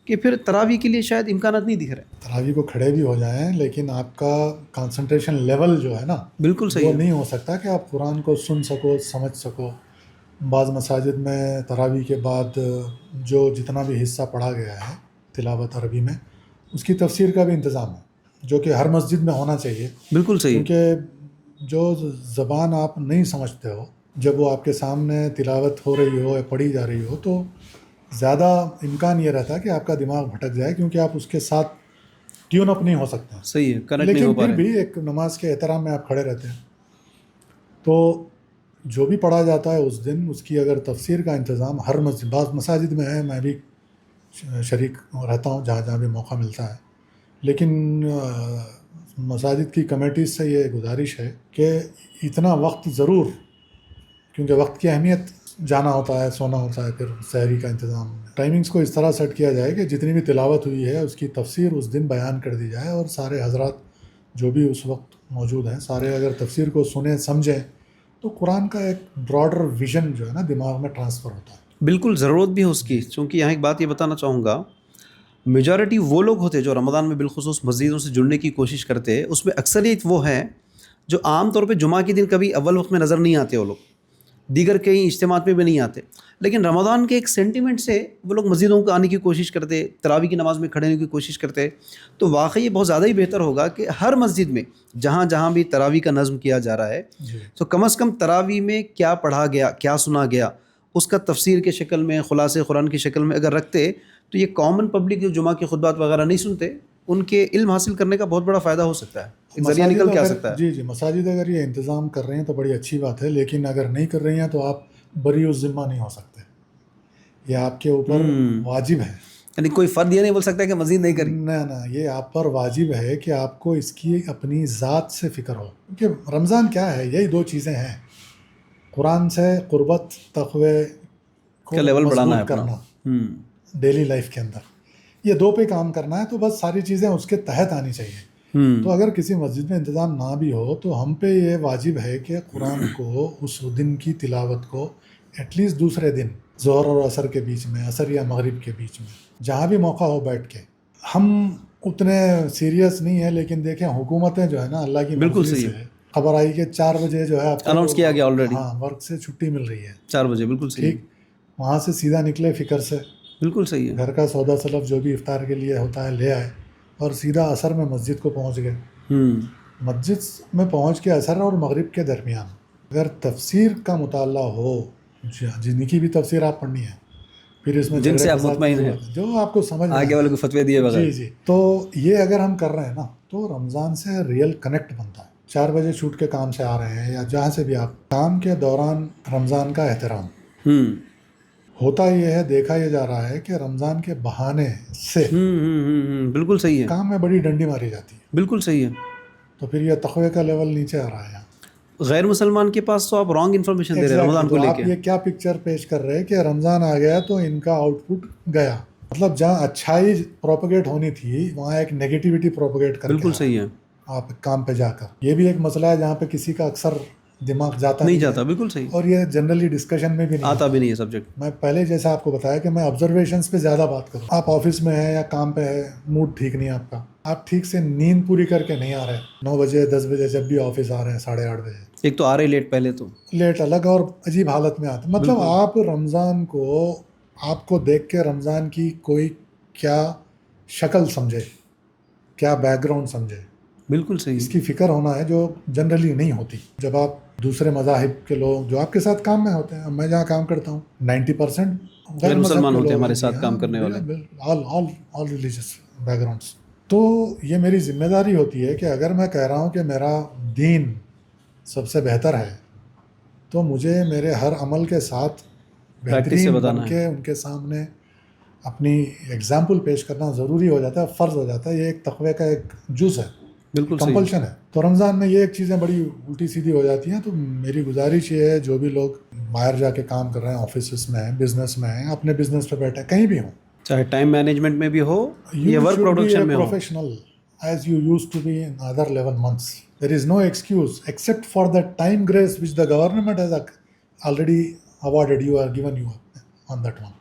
S1: کہ پھر تراویح کے لیے شاید امکانات نہیں دکھ رہے.
S2: تراویح کو کھڑے بھی ہو جائیں لیکن آپ کا کنسنٹریشن لیول جو ہے نا
S1: بالکل صحیح
S2: وہ نہیں ہو سکتا کہ آپ قرآن کو سن سکو, سمجھ سکو. بعض مساجد میں تراویح کے بعد جو جتنا بھی حصہ پڑھا گیا ہے تلاوت عربی میں اس کی تفسیر کا بھی انتظام ہے جو کہ ہر مسجد میں ہونا چاہیے.
S1: بالکل صحیح.
S2: کیونکہ جو زبان آپ نہیں سمجھتے ہو جب وہ آپ کے سامنے تلاوت ہو رہی ہو یا پڑھی جا رہی ہو تو زیادہ امکان یہ رہتا ہے کہ آپ کا دماغ بھٹک جائے, کیونکہ آپ اس کے ساتھ ٹیون اپ نہیں ہو سکتے.
S1: صحیح ہے, کنیکٹ نہیں ہو پا
S2: لیکن
S1: رہے.
S2: پھر بھی ایک نماز کے احترام میں آپ کھڑے رہتے ہیں تو جو بھی پڑھا جاتا ہے اس دن اس کی اگر تفسیر کا انتظام ہر مسجد, بعض مساجد میں ہے, میں بھی شریک رہتا ہوں جہاں جہاں بھی موقع ملتا ہے, لیکن مساجد کی کمیٹیز سے یہ گزارش ہے کہ اتنا وقت ضرور, کیونکہ وقت کی اہمیت جانا ہوتا ہے, سونا ہوتا ہے, پھر سحری کا انتظام, ٹائمنگز کو اس طرح سیٹ کیا جائے کہ جتنی بھی تلاوت ہوئی ہے اس کی تفسیر اس دن بیان کر دی جائے اور سارے حضرات جو بھی اس وقت موجود ہیں سارے اگر تفسیر کو سنیں سمجھیں تو قرآن کا ایک براڈر ویژن جو ہے نا دماغ میں ٹرانسفر ہوتا ہے.
S1: بالکل ضرورت بھی ہے اس کی. چونکہ یہاں ایک بات یہ بتانا چاہوں گا, میجورٹی وہ لوگ ہوتے جو رمضان میں بالخصوص مسجدوں سے جڑنے کی کوشش کرتے ہیں، اس میں اکثریت وہ ہیں جو عام طور پہ جمعہ کے دن کبھی اول وقت میں نظر نہیں آتے، وہ لوگ دیگر کئی اجتماعات میں بھی نہیں آتے، لیکن رمضان کے ایک سینٹیمنٹ سے وہ لوگ مسجدوں کو آنے کی کوشش کرتے، تراویح کی نماز میں کھڑے ہونے کی کوشش کرتے. تو واقعی یہ بہت زیادہ ہی بہتر ہوگا کہ ہر مسجد میں جہاں جہاں بھی تراویح کا نظم کیا جا رہا ہے تو کم از کم تراویح میں کیا پڑھا گیا، کیا سنا گیا، اس کا تفسیر کے شکل میں، خلاصے قرآن کی شکل میں اگر رکھتے تو یہ کامن پبلک جو جمعہ کے خطبات وغیرہ نہیں سنتے ان کے علم حاصل کرنے کا بہت بڑا فائدہ ہو سکتا ہے، ایک ذریعہ نکل کے آ سکتا ہے.
S2: جی مساجد اگر یہ انتظام کر رہے ہیں تو بڑی اچھی بات ہے، لیکن اگر نہیں کر رہی ہیں تو آپ بری الذمہ نہیں ہو سکتے، یہ آپ کے اوپر واجب ہے.
S1: یعنی کوئی فرد یہ نہیں بول سکتا کہ مزید نہیں کری.
S2: نہ یہ آپ پر واجب ہے کہ آپ کو اس کی اپنی ذات سے فکر ہو، کیونکہ رمضان کیا ہے، یہی دو چیزیں ہیں، قرآن سے قربت، تقوی
S1: کا لیول بڑھانا ہے
S2: کرنا ڈیلی لائف کے اندر، یہ دو پہ کام کرنا ہے، تو بس ساری چیزیں اس کے تحت آنی چاہیے. تو اگر کسی مسجد میں انتظام نہ بھی ہو تو ہم پہ یہ واجب ہے کہ قرآن کو اس دن کی تلاوت کو ایٹ لیسٹ دوسرے دن ظہر اور عصر کے بیچ میں، عصر یا مغرب کے بیچ میں، جہاں بھی موقع ہو بیٹھ کے. ہم اتنے سیریس نہیں ہیں، لیکن دیکھیں حکومتیں جو ہے نا اللہ کی مرضی سے خبر آئی کہ 4 بجے جو ہے آپ
S1: اناؤنس کیا گیا آلریڈی،
S2: ہاں ورک سے چھٹی مل رہی ہے
S1: 4 بجے. بالکل صحیح.
S2: ٹھیک، وہاں سے سیدھا نکلے فکر سے،
S1: بالکل صحیح ہے،
S2: گھر کا سودا سلف جو بھی افطار کے لیے ہوتا ہے لے آئے اور سیدھا عصر میں مسجد کو پہنچ گئے. مسجد میں پہنچ کے عصر اور مغرب کے درمیان اگر تفسیر کا مطالعہ ہو، جن کی بھی تفسیر آپ پڑھنی ہے، پھر اس میں
S1: جن سے آپ مطمئن ہیں،
S2: جو آپ کو سمجھ
S1: آگے والے کو فتوی دیے بغیر،
S2: جی تو یہ اگر ہم کر رہے ہیں نا تو رمضان سے ریئل کنیکٹ بنتا ہے. 4 بجے چھوٹ کے کام سے آ رہے ہیں یا جہاں سے بھی آپ، کام کے دوران رمضان کا احترام ہوتا یہ ہے، دیکھا یہ جا رہا ہے کہ رمضان کے بہانے سے
S1: بالکل صحیح ہے،
S2: کام میں بڑی ڈنڈی ماری جاتی ہے.
S1: بالکل صحیح ہے.
S2: تو پھر یہ تقوی کا لیول نیچے آ رہا ہے.
S1: غیر مسلمان کے پاس تو آپ رانگ انفارمیشن دے رہے ہیں رمضان کو لے کے.
S2: آپ یہ کیا پکچر پیش کر رہے ہیں کہ رمضان آ گیا تو ان کا آؤٹ پٹ گیا، مطلب جہاں اچھائی پروپیگیٹ ہونی تھی وہاں ایک نیگیٹیوٹی پروپیگیٹ کر
S1: بالکل صحیح ہے.
S2: آپ کام پہ جا کر، یہ بھی ایک مسئلہ ہے جہاں پہ کسی کا اکثر دماغ
S1: نہیں جاتا. بالکل صحیح.
S2: اور یہ جنرلی ڈسکشن میں بھی نہیں
S1: آتا بھی نہیں ہے سبجیکٹ.
S2: میں پہلے جیسا آپ کو بتایا کہ میں آبزرویشنس پہ زیادہ بات کروں. آپ آفس میں ہیں یا کام پہ ہے، موڈ ٹھیک نہیں ہے آپ کا، آپ ٹھیک سے نیند پوری کر کے نہیں آ رہے، 9 بجے 10 بجے جب بھی آفس آ رہے ہیں، 8:30 بجے،
S1: ایک تو آ رہے لیٹ، پہلے تو
S2: لیٹ الگ اور عجیب حالت میں آتے. مطلب آپ رمضان کو، آپ کو دیکھ کے رمضان کی کوئی کیا شکل سمجھے، کیا بیک گراؤنڈ سمجھے.
S1: بالکل صحیح.
S2: اس کی فکر ہونا ہے جو جنرلی نہیں ہوتی. جب آپ دوسرے مذاہب کے لوگ جو آپ کے ساتھ کام میں ہوتے ہیں، میں جہاں کام کرتا ہوں 90%
S1: غیر مسلمان ہوتے ہیں ہمارے ساتھ کام کرنے والے،
S2: آل ریلیجیس بیک گراؤنڈس. تو یہ میری ذمہ داری ہوتی ہے کہ اگر میں کہہ رہا ہوں کہ میرا دین سب سے بہتر ہے تو مجھے میرے ہر عمل کے ساتھ بہترین بن کے ان کے سامنے اپنی ایگزامپل پیش کرنا ضروری ہو جاتا ہے، فرض ہو جاتا ہے. یہ ایک تقوی کا ایک جز ہے،
S1: بالکل
S2: کمپلشن ہے. تو رمضان میں یہ ایک چیزیں بڑی الٹی سیدھی ہو جاتی ہیں. تو میری گزارش یہ ہے جو بھی لوگ باہر جا کے کام کر رہے ہیں، آفیسز میں ہیں، بزنس میں ہیں، اپنے بزنس پہ بیٹھے کہیں بھی ہوں،
S1: چاہے ٹائم مینجمنٹ میں بھی ہو یا ورک پروڈکشن میں ہو،
S2: professional as you use to be in other 11 months. There is no excuse except for the time grace which the government has already awarded you or given you on that one.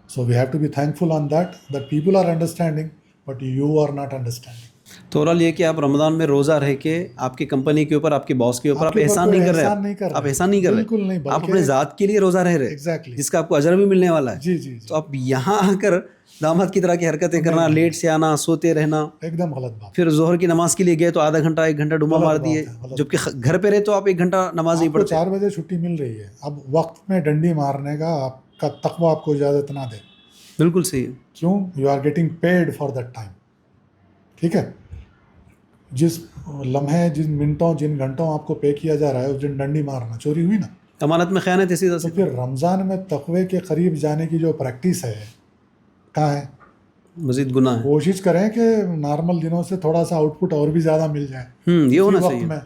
S2: So we have to be thankful on that people are understanding, but you are not understanding.
S1: تو overall یہ کہ آپ رمضان میں روزہ رہ کے آپ کی کمپنی کے اوپر، آپ کے باس کے اوپر آپ احسان نہیں کر رہے، آپ احسان نہیں کر رہے،
S2: بالکل نہیں،
S1: آپ اپنے ذات کے لیے روزہ رہ رہے،
S2: ایگزیکٹلی،
S1: جس کا آپ کو اجر بھی ملنے والا ہے.
S2: جی
S1: تو آپ یہاں آ کر داماد کی طرح کی حرکتیں کرنا، لیٹ سے آنا، سوتے رہنا،
S2: ایک دم غلط بات.
S1: پھر ظہر کی نماز کے لیے گئے تو آدھا گھنٹہ 1 گھنٹہ ڈوبا مار دیے، جبکہ گھر پہ رہے تو آپ 1 گھنٹہ نماز نہیں پڑھتے.
S2: 4 بجے چھٹی مل رہی ہے، اب وقت میں ڈنڈی مارنے کا آپ کا تقویٰ آپ کو اجازت نہ دے.
S1: بالکل صحیح.
S2: کیوں؟ You are getting paid for that time. ٹھیک ہے، جس لمحے، جن منٹوں، جن گھنٹوں آپ کو پے کیا جا رہا ہے اس دن ڈنڈی مارنا چوری ہوئی نا،
S1: امانت میں خیانت ہے سیدھا.
S2: تو پھر رمضان میں تقوی کے قریب جانے کی جو پریکٹس ہے کہاں ہے؟
S1: مزید گناہ ہے.
S2: کوشش کریں کہ نارمل دنوں سے تھوڑا سا آؤٹ پٹ اور بھی زیادہ مل جائے
S1: یہ ہونا
S2: وقت
S1: چاہیے
S2: میں،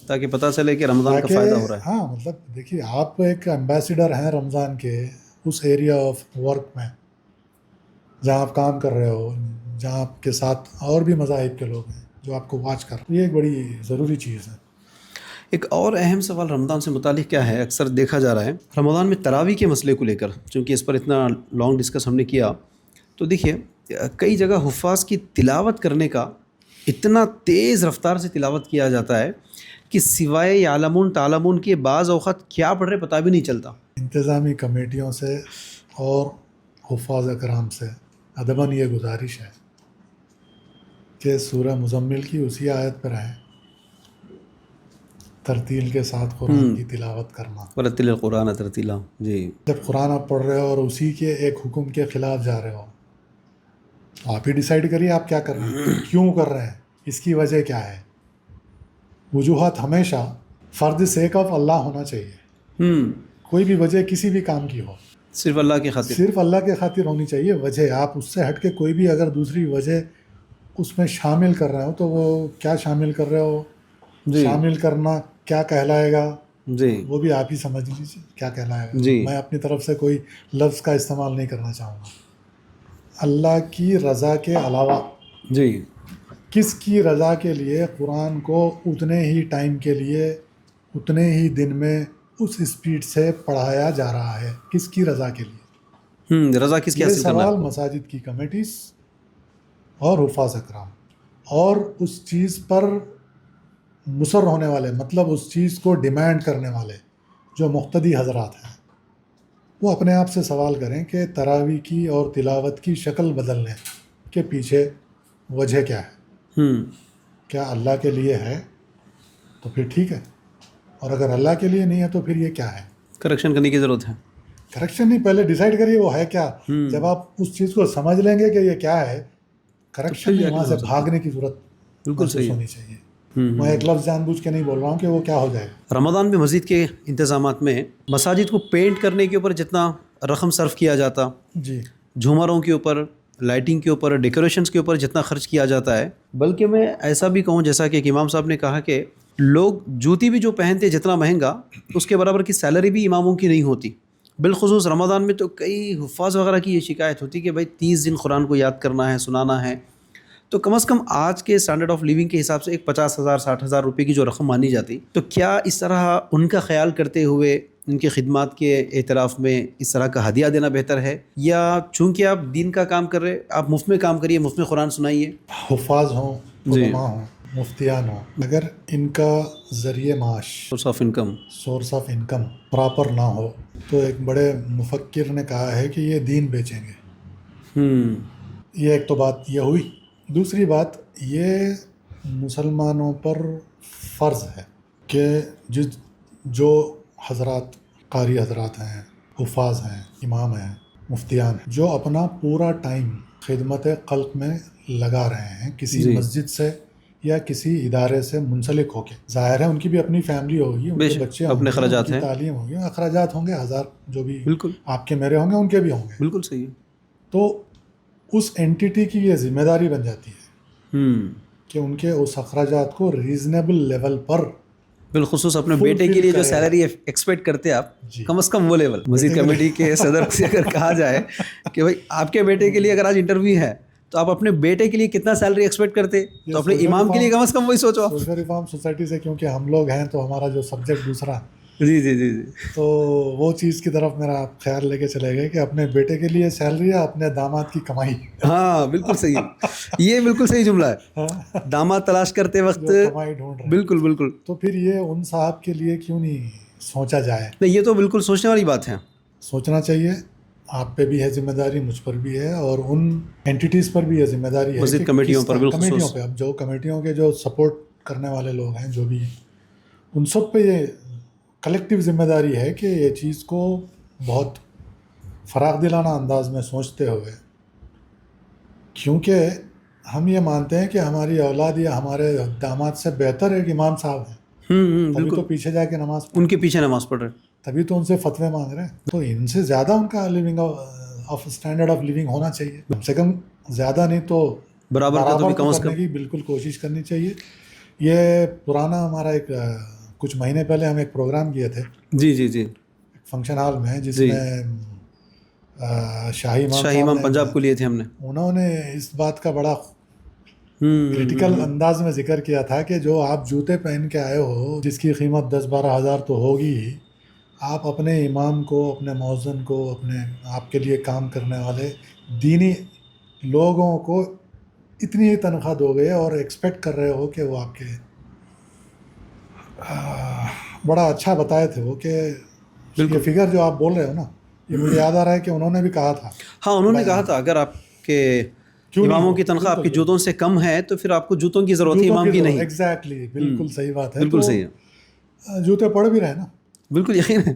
S1: تاکہ پتہ چلے کہ رمضان کا فائدہ ہو رہا ہے.
S2: ہاں مطلب دیکھیے، آپ ایک ایمبیسیڈر ہیں رمضان کے اس ایریا آف ورک میں جہاں آپ کام کر رہے ہو، جہاں آپ کے ساتھ اور بھی مذاہب کے لوگ ہیں جو آپ کو واچ کر، یہ ایک بڑی ضروری چیز ہے.
S1: ایک اور اہم سوال رمضان سے متعلق کیا ہے، اکثر دیکھا جا رہا ہے رمضان میں تراویح کے مسئلے کو لے کر، چونکہ اس پر اتنا لانگ ڈسکس ہم نے کیا، تو دیکھیے کئی جگہ حفاظ کی تلاوت کرنے کا اتنا تیز رفتار سے تلاوت کیا جاتا ہے کہ سوائے یعلمون تعلمون کے بعض اوقات کیا پڑھ رہے پتہ بھی نہیں چلتا.
S2: انتظامی کمیٹیوں سے اور حفاظ اکرام سے ادباً یہ گزارش ہے کہ سورہ مزمل کی اسی آیت پر ہیں ترتیل کے ساتھ قرآن کی تلاوت کرنا.
S1: ورتل القرآن ترتیلا. جی
S2: جب قرآن آپ پڑھ رہے ہو اور اسی کے ایک حکم کے خلاف جا رہے ہو تو آپ ہی ڈیسائیڈ کریے آپ کیا کر رہے ہیں, کیوں کر رہے ہیں, اس کی وجہ کیا ہے. وجوہات ہمیشہ فرد سیک آف اللہ ہونا چاہیے. کوئی بھی وجہ کسی بھی کام کی ہو
S1: صرف اللہ کی خاطر,
S2: صرف اللہ کے خاطر ہونی چاہیے وجہ. آپ اس سے ہٹ کے کوئی بھی اگر دوسری وجہ اس میں شامل کر رہے ہو تو وہ کیا شامل کر رہے ہو, شامل کرنا کیا کہلائے گا,
S1: جی
S2: وہ بھی آپ ہی سمجھ لیجیے کیا کہلائے گا.
S1: جی.
S2: میں اپنی طرف سے کوئی لفظ کا استعمال نہیں کرنا چاہوں گا. اللہ کی رضا کے علاوہ
S1: جی
S2: کس کی رضا کے لیے قرآن کو اتنے ہی ٹائم کے لیے اتنے ہی دن میں اس اسپیڈ سے پڑھایا جا رہا ہے, کس کی رضا کے لیے.
S1: رضا کس کی
S2: یہ
S1: حاصل کرنا
S2: سوال
S1: ہے؟
S2: مساجد کی کمیٹیز اور حفاظ اکرام اور اس چیز پر مصر ہونے والے, مطلب اس چیز کو ڈیمانڈ کرنے والے جو مقتدی حضرات ہیں, وہ اپنے آپ سے سوال کریں کہ تراویح کی اور تلاوت کی شکل بدلنے کے پیچھے وجہ کیا ہے. کیا اللہ کے لیے ہے تو پھر ٹھیک ہے, اور اگر اللہ کے لیے نہیں ہے تو پھر یہ کیا ہے.
S1: کریکشن کرنے کی ضرورت ہے.
S2: کریکشن نہیں, پہلے ڈیسائیڈ کریے وہ ہے کیا. جب آپ اس چیز کو سمجھ لیں گے کہ یہ کیا ہے, کریکشن نہیں, وہاں سے بھاگنے کی ضرورت
S1: بالکل صحیح
S2: ہونی چاہیے. میں ایک لفظ جان بوجھ کے نہیں بول رہا ہوں کہ وہ کیا ہو جائے.
S1: رمضان میں مسجد کے انتظامات میں مساجد کو پینٹ کرنے کے اوپر جتنا رقم صرف کیا جاتا,
S2: جی
S1: جھومروں کے اوپر, لائٹنگ کے اوپر, ڈیکوریشنز کے اوپر جتنا خرچ کیا جاتا ہے, بلکہ میں ایسا بھی کہوں جیسا کہ امام صاحب نے کہا کہ لوگ جوتی بھی جو پہنتے جتنا مہنگا اس کے برابر کی سیلری بھی اماموں کی نہیں ہوتی. بالخصوص رمضان میں تو کئی حفاظ وغیرہ کی یہ شکایت ہوتی کہ بھائی 30 دن قرآن کو یاد کرنا ہے, سنانا ہے, تو کم از کم آج کے اسٹینڈرڈ آف لیونگ کے حساب سے ایک 50,000 60,000 روپے کی جو رقم مانی جاتی, تو کیا اس طرح ان کا خیال کرتے ہوئے ان کے خدمات کے اعتراف میں اس طرح کا ہدیہ دینا بہتر ہے, یا چونکہ آپ دین کا کام کر رہے آپ مفت میں کام کریے, مفت میں قرآن سنائیے.
S2: حفاظ ہوں, علماء ہوں, مفتیان ہوں, اگر ان کا ذریعہ معاش
S1: source of income
S2: source of income proper نہ ہو تو ایک بڑے مفکر نے کہا ہے کہ یہ دین بیچیں گے. یہ ایک تو بات یہ ہوئی. دوسری بات یہ مسلمانوں پر فرض ہے کہ جو حضرات قاری حضرات ہیں, حفاظ ہیں, امام ہیں, مفتیان ہیں, جو اپنا پورا ٹائم خدمت خلق میں لگا رہے ہیں کسی مسجد سے یا کسی ادارے سے منسلک ہو کے, ظاہر ہے ان کی بھی اپنی فیملی ہوگی, ان کے بچے ہوں
S1: اپنے
S2: گے,
S1: اخراجات
S2: ان کی
S1: ہیں,
S2: تعلیم ہوگی, اخراجات ہوں گے, ہزار جو بھی
S1: بالکل
S2: آپ کے میرے ہوں گے ان کے بھی ہوں گے.
S1: بالکل صحیح.
S2: تو اس اینٹیٹی کی یہ ذمہ داری بن جاتی ہے کہ ان کے اس اخراجات کو ریزنیبل لیول پر,
S1: بالخصوص اپنے بیٹے کے لیے جو سیلری ایکسپیکٹ کرتے آپ, کم از کم وہ لیول. مسجد کمیٹی کے صدر سے اگر کہا جائے کہ بھائی آپ کے بیٹے کے لیے اگر آج انٹرویو ہے تو آپ اپنے بیٹے کے لیے کتنا سیلری ایکسپیکٹ کرتے, تو اپنے امام کے لیے کم از کم وہی سوچو.
S2: سوشل ریفارم سوسائٹی سے کیونکہ ہم لوگ ہیں تو ہمارا جو سبجیکٹ دوسرا,
S1: جی جی جی جی,
S2: تو وہ چیز کی طرف میرا خیال لے کے چلے گئے کہ اپنے بیٹے کے لیے سیلری ہے, اپنے داماد کی کمائی.
S1: ہاں بالکل صحیح, یہ بالکل صحیح جملہ ہے. داماد تلاش کرتے وقت
S2: کمائی ڈھونڈ رہے ہیں,
S1: بالکل بالکل.
S2: تو پھر یہ ان صاحب کے لیے کیوں نہیں سوچا جائے.
S1: نہیں, یہ تو بالکل سوچنے والی بات ہے.
S2: سوچنا چاہیے. آپ پہ بھی ہے ذمہ داری, مجھ پر بھی ہے, اور ان اینٹیٹیز پر بھی ہے ذمہ داری ہے,
S1: مسجد کمیٹیوں پر,
S2: کمیٹیوں پہ. اب جو کمیٹیوں کے جو سپورٹ کرنے والے لوگ ہیں جو بھی, ان سب پہ یہ کلیکٹیو ذمہ داری ہے کہ یہ چیز کو بہت فراغ دلانہ انداز میں سوچتے ہوئے, کیونکہ ہم یہ مانتے ہیں کہ ہماری اولاد یا ہمارے داماد سے بہتر ایک امام صاحب ہیں, تبھی تو پیچھے جا کے نماز
S1: ان کے پیچھے نماز پڑھ رہے,
S2: تبھی تو ان سے فتوے مانگ رہے ہیں. تو ان سے زیادہ ان کا living of standard of living ہونا چاہیے, کم سے کم زیادہ نہیں تو
S1: برابر کا تو بھی کم از
S2: کرنے کی بالکل کوشش کرنی چاہیے. یہ پرانا ہمارا ایک کچھ مہینے پہلے ہم ایک پروگرام کیے تھے,
S1: جی جی جی,
S2: فنکشن ہال میں, جس میں شاہی
S1: امام پنجاب کو لیے تھے ہم نے.
S2: انہوں نے اس بات کا بڑا کریٹیکل انداز میں ذکر کیا تھا کہ جو آپ جوتے پہن کے آئے ہو جس کی قیمت 10-12 ہزار تو ہوگی ہی, آپ اپنے امام کو, اپنے مؤذن کو, اپنے آپ کے لیے کام کرنے والے دینی لوگوں کو اتنی ہی تنخواہ دو گے اور ایکسپیکٹ کر رہے ہو کہ وہ آپ کے بڑا اچھا بتائے تھے وہ کہ یہ فگر جو آپ بول رہے ہو نا، یہ مجھے یاد آ رہا ہے کہ انہوں نے بھی کہا تھا.
S1: ہاں انہوں نے کہا تھا اگر آپ کے اماموں کی تنخواہ آپ کے جوتوں سے کم ہے تو پھر آپ کو جوتوں کی ضرورت ہے، امام کی نہیں.
S2: ایگزیکٹلی، بالکل صحیح بات ہے.
S1: بالکل صحیح ہے،
S2: جوتے پڑھ بھی رہے نا،
S1: بالکل یقین ہے.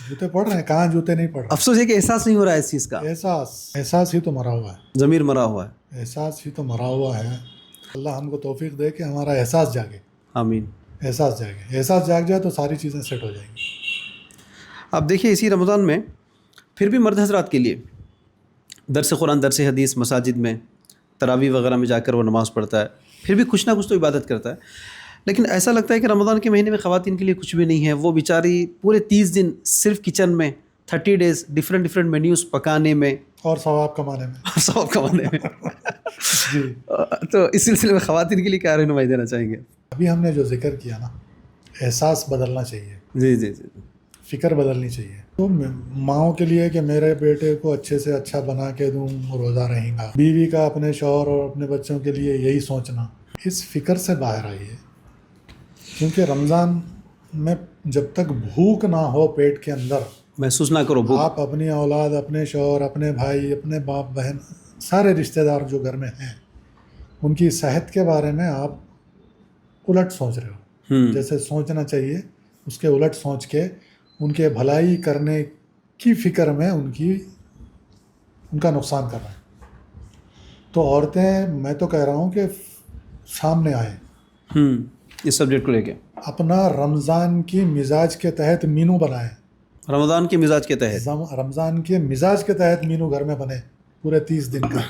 S2: جوتے پڑھ رہے ہیں، کہاں جوتے نہیں پڑھ رہے.
S1: افسوس ہے کہ احساس نہیں ہو رہا ہے اس چیز کا.
S2: احساس ہی تو مرا ہوا ہے،
S1: ضمیر مرا ہوا ہے.
S2: احساس ہی تو مرا ہوا ہے. اللہ ہم کو توفیق دے کہ ہمارا احساس جاگے. آمین. احساس جاگے، احساس جاگ جائے تو ساری چیزیں سیٹ ہو جائیں گی.
S1: اب دیکھیے اسی رمضان میں پھر بھی مرد حضرات کے لیے درس قرآن، درس حدیث، مساجد میں تراویح وغیرہ میں جا کر وہ نماز پڑھتا ہے، پھر بھی کچھ نہ کچھ تو عبادت کرتا ہے. لیکن ایسا لگتا ہے کہ رمضان کے مہینے میں خواتین کے لیے کچھ بھی نہیں ہے. وہ بیچاری پورے 30 دن صرف کچن میں 30 ڈیز ڈفرینٹ مینیوز پکانے میں
S2: اور ثواب کمانے میں جی.
S1: تو اس سلسلے میں خواتین کے لیے کیا رہنمائی دینا چاہیں گے؟
S2: ابھی ہم نے جو ذکر کیا نا، احساس بدلنا چاہیے.
S1: جی جی جی.
S2: فکر بدلنی چاہیے. تو ماؤں کے لیے کہ میرے بیٹے کو اچھے سے اچھا بنا کے دوں، روزہ رہیں گا. بیوی کا اپنے شوہر اور اپنے بچوں کے لیے یہی سوچنا. اس فکر سے باہر آئیے، کیونکہ رمضان میں جب تک بھوک نہ ہو پیٹ کے اندر،
S1: محسوس نہ کرو بھوک،
S2: آپ اپنی اولاد، اپنے شوہر، اپنے بھائی، اپنے باپ بہن، سارے رشتہ دار جو گھر میں ہیں، ان کی صحت کے بارے میں آپ الٹ سوچ رہے ہو. جیسے سوچنا چاہیے اس کے الٹ سوچ کے ان کے بھلائی کرنے کی فکر میں ان کا نقصان کر رہے ہیں. تو عورتیں، میں تو کہہ رہا ہوں کہ سامنے آئیں،
S1: اس سبجیکٹ کو لے کے
S2: اپنا رمضان کی مزاج کے تحت مینو بنائیں.
S1: رمضان کے مزاج کے تحت،
S2: رمضان کے مزاج کے تحت مینو گھر میں بنے پورے 30 دن کا،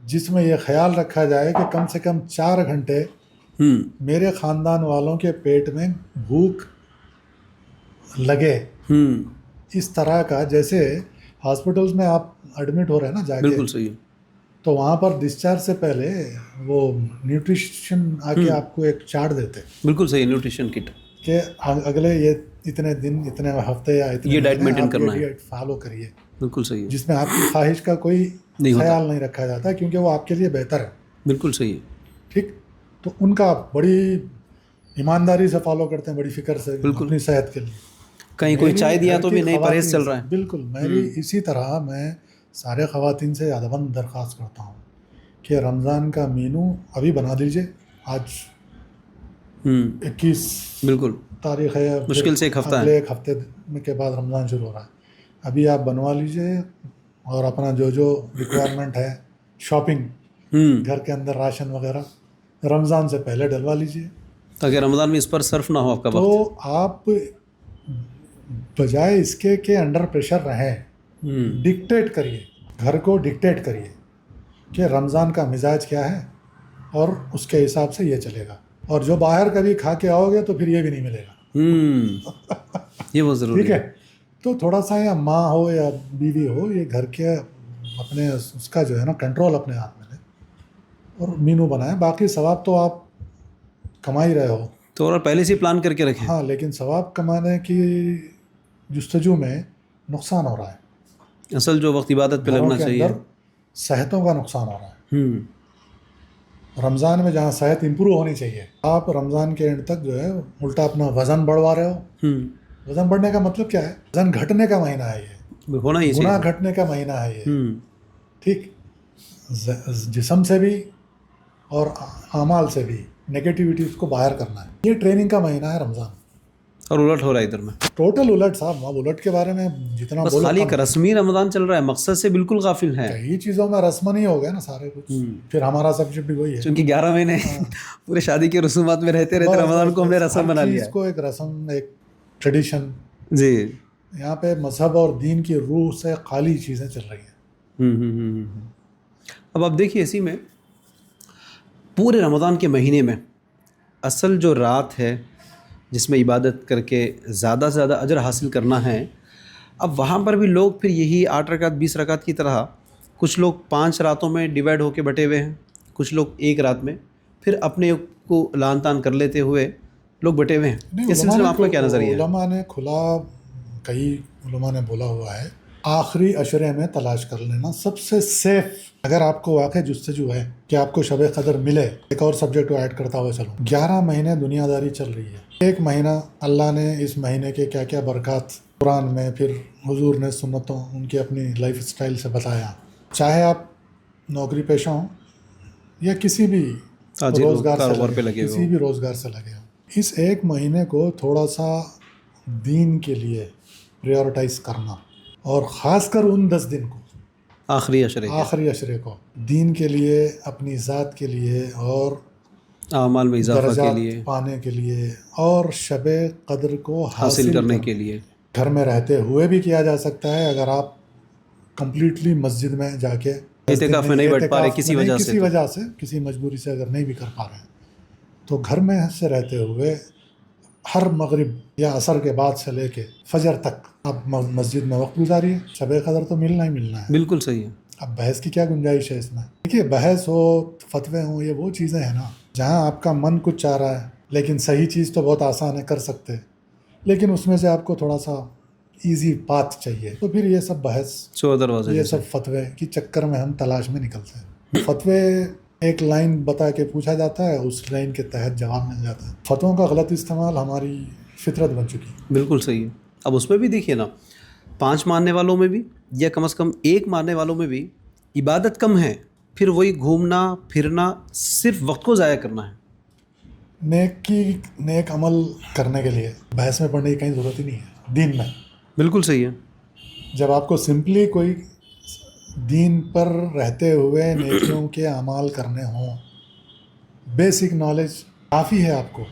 S2: جس میں یہ خیال رکھا جائے کہ کم سے کم 4 گھنٹے میرے خاندان والوں کے پیٹ میں بھوک لگے. اس طرح کا، جیسے ہاسپٹلز میں آپ ایڈمٹ ہو رہے ہیں نا جا کے،
S1: بالکل صحیح.
S2: تو وہاں پر ڈسچارج سے پہلے وہ نیوٹریشن آ کے آپ کو ایک چارٹ دیتے.
S1: بالکل صحیح، نیوٹریشن کٹ،
S2: کہ اگلے یہ اتنے دن، اتنے ہفتے یا اتنے
S1: یہ ڈائٹ مینٹین کرنا ہے،
S2: ڈائٹ فالو کریے.
S1: بالکل صحیح،
S2: جس میں آپ کی خواہش کا کوئی خیال نہیں رکھا جاتا، کیونکہ وہ آپ کے لیے بہتر ہے.
S1: بالکل صحیح.
S2: ٹھیک. تو ان کا بڑی ایمانداری سے فالو کرتے ہیں، بڑی فکر سے اپنی صحت کے لیے.
S1: کہیں کوئی چائے دیا تو بھی نہیں، پرہیز چل رہا ہے.
S2: بالکل. میری اسی طرح میں سارے خواتین سے ادباً درخواست کرتا ہوں کہ رمضان کا مینو ابھی بنا دیجیے. آج 21
S1: بالکل
S2: تاریخ ہے،
S1: مشکل سے
S2: ایک ہفتے کے بعد رمضان شروع ہو رہا ہے. ابھی آپ بنوا لیجیے اور اپنا جو ریکوائرمنٹ ہے، شاپنگ گھر کے اندر، راشن وغیرہ رمضان سے پہلے ڈلوا لیجیے،
S1: تاکہ رمضان میں اس پر صرف نہ ہو آپ کا وقت.
S2: تو آپ بجائے اس کے کہ انڈر پریشر رہیں، ڈکٹیٹ کریے، گھر کو ڈکٹیٹ کریے کہ رمضان کا مزاج کیا ہے اور اس کے حساب سے یہ چلے گا. اور جو باہر کبھی کھا کے آؤ گے تو پھر یہ بھی نہیں ملے گا.
S1: یہ بہت ضروری
S2: ٹھیک ہے. تو تھوڑا سا یا ماں ہو یا بیوی ہو، یہ گھر کے اپنے اس کا جو ہے نا کنٹرول اپنے ہاتھ میں لے اور مینو بنائیں. باقی ثواب تو آپ کما ہی رہے ہو
S1: تو اور پہلے سے پلان کر کے رکھیں.
S2: ہاں، لیکن ثواب کمانے کی جستجو میں نقصان ہو رہا ہے.
S1: اصل جو وقت عبادت پہ لگنا چاہیے،
S2: صحتوں کا نقصان ہو رہا ہے. رمضان میں جہاں صحت امپروو ہونی چاہیے، آپ رمضان کے اینڈ تک جو ہے الٹا اپنا وزن بڑھوا رہے ہو. وزن بڑھنے کا مطلب کیا ہے؟ وزن گھٹنے کا مہینہ ہے یہ،
S1: ہونا ہی
S2: گناہ گھٹنے کا مہینہ ہے یہ. ٹھیک. جسم سے بھی اور اعمال سے بھی نگیٹیوٹیز کو باہر کرنا ہے. یہ ٹریننگ کا مہینہ ہے رمضان.
S1: اور الٹ ہو رہا ہے ادھر میں،
S2: ٹوٹل الٹ. صاحب اب الٹ کے بارے میں جتنا
S1: بس
S2: بولو
S1: خالی ایک رسمی رمضان چل رہا ہے، مقصد سے بالکل غافل ہے.
S2: کئی چیزوں میں رسم نہیں ہو گیا نا سارے کچھ. پھر ہمارا سبجیکٹ بھی وہی ہے،
S1: چونکہ 11 مہینے پورے شادی کے رسومات میں رہتے رمضان کو ہم نے رسم بنا لیا.
S2: اس کو ایک رسم، ایک ٹریڈیشن.
S1: جی.
S2: یہاں پہ مذہب اور دین کی روح سے خالی چیزیں چل رہی ہیں.
S1: اب آپ دیکھیے اسی میں پورے رمضان کے مہینے میں اصل جو رات ہے جس میں عبادت کر کے زیادہ سے زیادہ اجر حاصل کرنا ہے، اب وہاں پر بھی لوگ پھر یہی 8 رکعت 20 رکعت کی طرح، کچھ لوگ 5 راتوں میں ڈیوائڈ ہو کے بٹے ہوئے ہیں، کچھ لوگ ایک رات میں، پھر اپنے کو لان تان کر لیتے ہوئے لوگ بٹے ہوئے ہیں. اس سلسلے میں آپ کا کیا نظریہ ہے؟
S2: علماء نے کھلا، کئی علماء نے بولا ہوا ہے آخری عشرے میں تلاش کر لینا سب سے سیف. اگر آپ کو واقع جستجو ہے کہ آپ کو شب قدر ملے، ایک اور سبجیکٹ کو ایڈ کرتا ہوا چلوں، 11 مہینے دنیا داری چل رہی ہے. ایک مہینہ اللہ نے اس مہینے کے کیا کیا برکات قرآن میں، پھر حضور نے سنتوں ان کی اپنی لائف اسٹائل سے بتایا. چاہے آپ نوکری پیشہ ہوں یا کسی بھی روزگار سے لگے، کسی بھی روزگار سے لگے ہوں، اس ایک مہینے کو تھوڑا سا دین کے لیے پریورٹائز کرنا، اور خاص کر ان 10 دن کو، آخری عشرے کو دین کے لیے، اپنی ذات کے لیے اور
S1: اعمال میں اضافہ کے
S2: درجات
S1: لیے،
S2: پانے کے لیے، اور شب قدر کو
S1: حاصل کرنے کے لیے.
S2: گھر میں رہتے ہوئے بھی کیا جا سکتا ہے. اگر آپ کمپلیٹلی مسجد میں جا کے
S1: اعتکاف میں نہیں بیٹھ پا رہے کسی وجہ سے،
S2: کسی مجبوری سے اگر نہیں بھی کر پا رہے ہیں، تو گھر میں سے رہتے ہوئے ہر مغرب یا عصر کے بعد سے لے کے فجر تک آپ مسجد میں وقت گزاریے. شب قدر تو ملنا ہی ملنا ہے.
S1: بالکل صحیح ہے.
S2: اب بحث کی کیا گنجائش ہے اس میں؟ دیکھیے، بحث ہو، فتوے ہوں، یہ وہ چیزیں ہیں نا جہاں آپ کا من کچھ چاہ رہا ہے، لیکن صحیح چیز تو بہت آسان ہے، کر سکتے، لیکن اس میں سے آپ کو تھوڑا سا ایزی پاتھ چاہیے، تو پھر یہ سب بحث، یہ سب فتوے کی چکر میں ہم تلاش میں نکلتے ہیں. فتوے ایک لائن بتا کے پوچھا جاتا ہے، اس لائن کے تحت جواب مل جاتا ہے. فتووں کا غلط استعمال ہماری فطرت بن چکی ہے.
S1: بالکل صحیح ہے. اب اس میں بھی دیکھیے نا، 5 ماننے والوں میں بھی یا کم از کم 1 ماننے والوں میں بھی عبادت کم ہے، پھر وہی گھومنا پھرنا، صرف وقت کو ضائع کرنا ہے.
S2: نیک عمل کرنے کے لیے بحث میں پڑھنے کی کہیں ضرورت ہی نہیں ہے دین میں.
S1: بالکل صحیح ہے.
S2: جب آپ کو سمپلی کوئی دین پر رہتے ہوئے نیکیوں کے اعمال کرنے ہوں، بیسک نالج کافی ہے آپ کو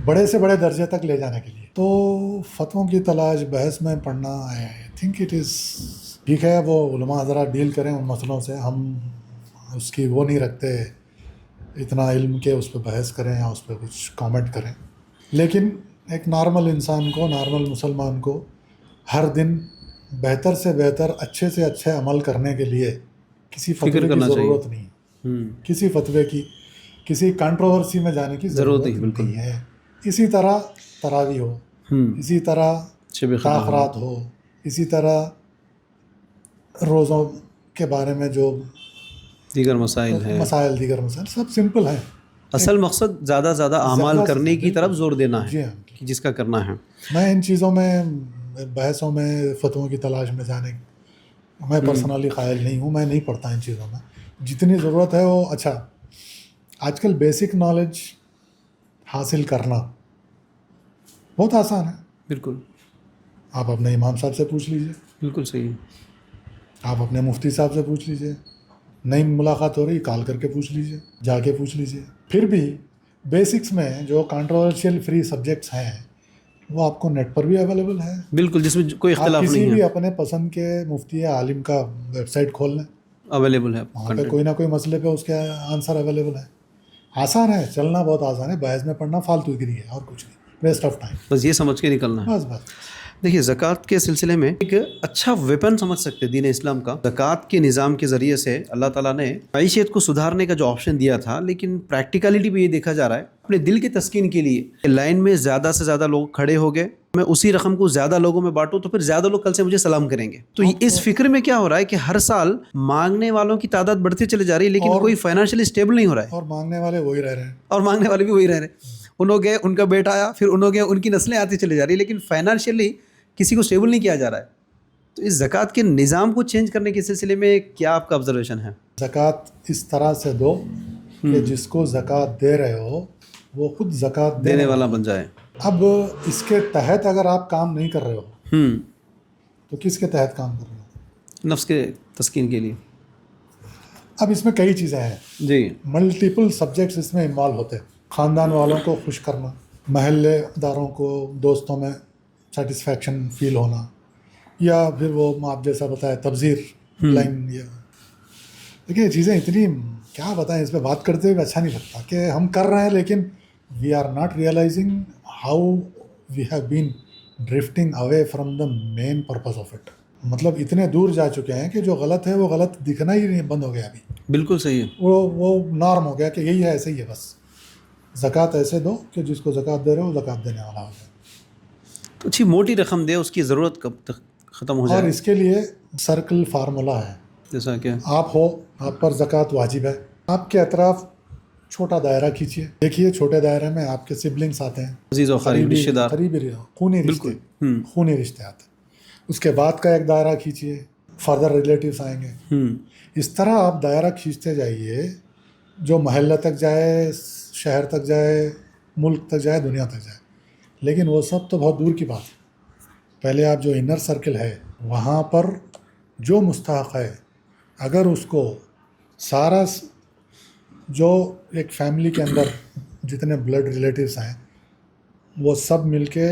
S2: بڑے سے بڑے درجے تک لے جانے کے لیے، تو فتووں کی تلاش بحث میں پڑھنا، آئی تھنک اٹ از ٹھیک ہے. وہ علماء حضرات ڈیل کریں ان مسئلوں سے، ہم اس کی وہ نہیں رکھتے اتنا علم کے اس پہ بحث کریں یا اس پہ کچھ کامنٹ کریں. لیکن ایک نارمل انسان کو، نارمل مسلمان کو ہر دن بہتر سے بہتر، اچھے سے اچھے عمل کرنے کے لیے کسی فتوے کی ضرورت نہیں، کسی فتوے کی، کسی کنٹروورسی میں جانے کی ضرورت نہیں ہے. اسی طرح تراویح ہو، اسی طرح تاخرات ہو، اسی طرح روزوں کے بارے میں جو
S1: دیگر مسائل
S2: دیگر مسائل سب سمپل ہیں.
S1: اصل مقصد زیادہ زیادہ اعمال کرنے کی طرف زور دینا ہے.
S2: جی ہاں،
S1: جس کا کرنا ہے.
S2: میں ان چیزوں میں، بحثوں میں، فتووں کی تلاش میں جانے، میں پرسنلی قائل نہیں ہوں. میں نہیں پڑھتا ان چیزوں میں. جتنی ضرورت ہے وہ، اچھا آج کل بیسک نالج حاصل کرنا بہت آسان ہے.
S1: بالکل.
S2: آپ اپنے امام صاحب سے پوچھ لیجئے.
S1: بالکل صحیح ہے.
S2: آپ اپنے مفتی صاحب سے پوچھ لیجئے. نئی ملاقات ہو رہی، کال کر کے پوچھ لیجئے، جا کے پوچھ لیجئے. پھر بھی بیسکس میں جو کنٹروورشیل فری سبجیکٹس ہیں وہ آپ کو نیٹ پر بھی اویلیبل ہے.
S1: بالکل، جس میں کوئی اختلاف نہیں ہے.
S2: آپ کسی بھی اپنے پسند کے مفتی یا عالم کا ویب سائٹ کھول لیں،
S1: اویلیبل ہے.
S2: وہاں پہ کوئی نہ کوئی مسئلے پہ اس کے آنسر اویلیبل ہے. آسان ہے، چلنا بہت آسان ہے. بحث میں پڑھنا فالتو گری ہے اور کچھ نہیں، ویسٹ آف ٹائم.
S1: بس یہ سمجھ کے نکلنا ہے.
S2: بس.
S1: دیکھیے، زکوٰۃ کے سلسلے میں ایک اچھا ویپن سمجھ سکتے دین اسلام کا. زکوٰۃ کے نظام کے ذریعے سے اللہ تعالیٰ نے معیشت کو سدھارنے کا جو آپشن دیا تھا، لیکن پریکٹیکلٹی بھی یہ دیکھا جا رہا ہے اپنے دل کی تسکین کے لیے لائن میں زیادہ سے زیادہ لوگ کھڑے ہو گئے، میں اسی رقم کو زیادہ لوگوں میں بانٹوں تو پھر زیادہ لوگ کل سے مجھے سلام کریں گے. تو اس فکر میں کیا ہو رہا ہے کہ ہر سال مانگنے والوں کی تعداد بڑھتی چلی جا رہی ہے، لیکن کوئی فائنینشلی اسٹیبل نہیں ہو رہا ہے.
S2: اور مانگنے والے وہی رہ رہے ہیں،
S1: اور مانگنے والے بھی وہی رہ رہے ہیں. انہوں گئے، ان کا بیٹا آیا، پھر انہوں گئے، ان کی نسلیں آتی چلی جا رہی ہے، لیکن فائنینشلی کسی کو اسٹیبل نہیں کیا جا رہا ہے. تو اس زکوٰۃ کے نظام کو چینج کرنے کے سلسلے میں کیا آپ کا آبزرویشن ہے؟
S2: زکوٰۃ اس طرح سے دو کہ جس کو زکوٰۃ دے رہے ہو وہ خود زکوٰۃ
S1: دینے والا بن جائے.
S2: اب اس کے تحت اگر آپ کام نہیں کر رہے ہو تو کس کے تحت کام کر رہے ہو؟
S1: نفس کے تسکین کے لیے.
S2: اب اس میں کئی چیزیں ہیں
S1: جی،
S2: ملٹیپل سبجیکٹس اس میں انوالو ہوتے ہیں. خاندان والوں کو خوش کرنا، محلے داروں کو، دوستوں میں سیٹسفیکشن فیل ہونا، یا پھر وہ آپ جیسا بتایا تبذیر لائن. دیکھیے، یہ چیزیں اتنی کیا بتائیں، اس پہ بات کرتے ہوئے اچھا نہیں لگتا کہ ہم کر رہے ہیں لیکن we are not realising how we have been drifting away from the main purpose of it. مطلب اتنے دور جا چکے ہیں کہ جو غلط ہے وہ غلط دکھنا ہی نہیں، بند ہو گیا. ابھی
S1: بالکل صحیح ہے.
S2: وہ نارم ہو گیا کہ یہی ہے، ایسے ہی ہے. بس زکوٰۃ ایسے دو کہ جس کو زکوٰۃ دے رہے ہو زکوٰۃ دینے والا ہو جائے.
S1: تو اچھی موٹی رقم دے، اس کی ضرورت کب تک ختم ہو
S2: اور
S1: جائے.
S2: اس کے لیے سرکل فارمولا ہے.
S1: جیسا کہ
S2: آپ ہو, آپ پر زکوٰۃ واجب ہے, آپ کے اطراف چھوٹا دائرہ کھینچیے. دیکھیے چھوٹے دائرے میں آپ کے سبلنگس آتے ہیں,
S1: عزیز و قریب رشتہ دار.
S2: قریبی خونی رشتے,
S1: بالکل.
S2: خونی رشتے آتے ہیں. اس کے بعد کا ایک دائرہ کھینچیے, فردر ریلیٹیوس آئیں گے. اس طرح آپ دائرہ کھینچتے جائیے, جو محلہ تک جائے, شہر تک جائے, ملک تک جائے, دنیا تک جائے. لیکن وہ سب تو بہت دور کی بات ہے. پہلے آپ جو انر سرکل ہے وہاں پر جو مستحق ہے, اگر اس کو سارا جو ایک فیملی کے اندر جتنے بلڈ ریلیٹیوس ہیں وہ سب مل کے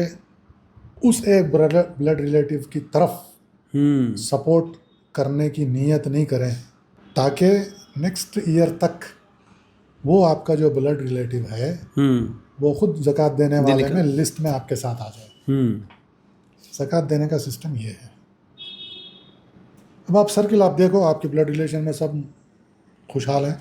S2: اس ایک بلڈ ریلیٹیو کی طرف سپورٹ کرنے کی نیت نہیں کریں, تاکہ نیکسٹ ایئر تک وہ آپ کا جو بلڈ ریلیٹیو ہے وہ خود زکوٰۃ دینے والے میں لسٹ میں آپ کے ساتھ آ جائے. زکوٰۃ دینے کا سسٹم یہ ہے. اب آپ سرکل آپ دیکھو, آپ کے بلڈ ریلیشن میں سب خوشحال ہیں,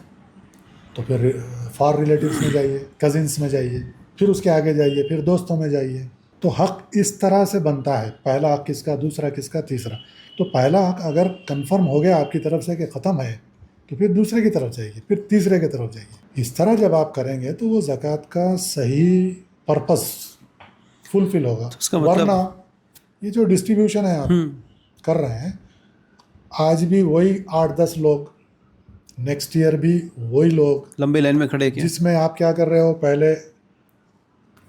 S2: تو پھر فار ریلیٹیوس میں جائیے, کزنس میں جائیے, پھر اس کے آگے جائیے, پھر دوستوں میں جائیے. تو حق اس طرح سے بنتا ہے, پہلا حق کس کا, دوسرا کس کا, تیسرا. تو پہلا حق اگر کنفرم ہو گیا آپ کی طرف سے کہ ختم ہے, تو پھر دوسرے کی طرف جائیے, پھر تیسرے کی طرف جائیے. اس طرح جب آپ کریں گے تو وہ زکوٰۃ کا صحیح پرپس فلفل ہوگا. ورنہ یہ جو ڈسٹریبیوشن ہے آپ کر رہے ہیں, آج بھی وہی 8-10 لوگ, نیکسٹ ایئر بھی وہی لوگ
S1: لمبے لائن میں کھڑے کیا,
S2: جس میں آپ کیا کر رہے ہو, پہلے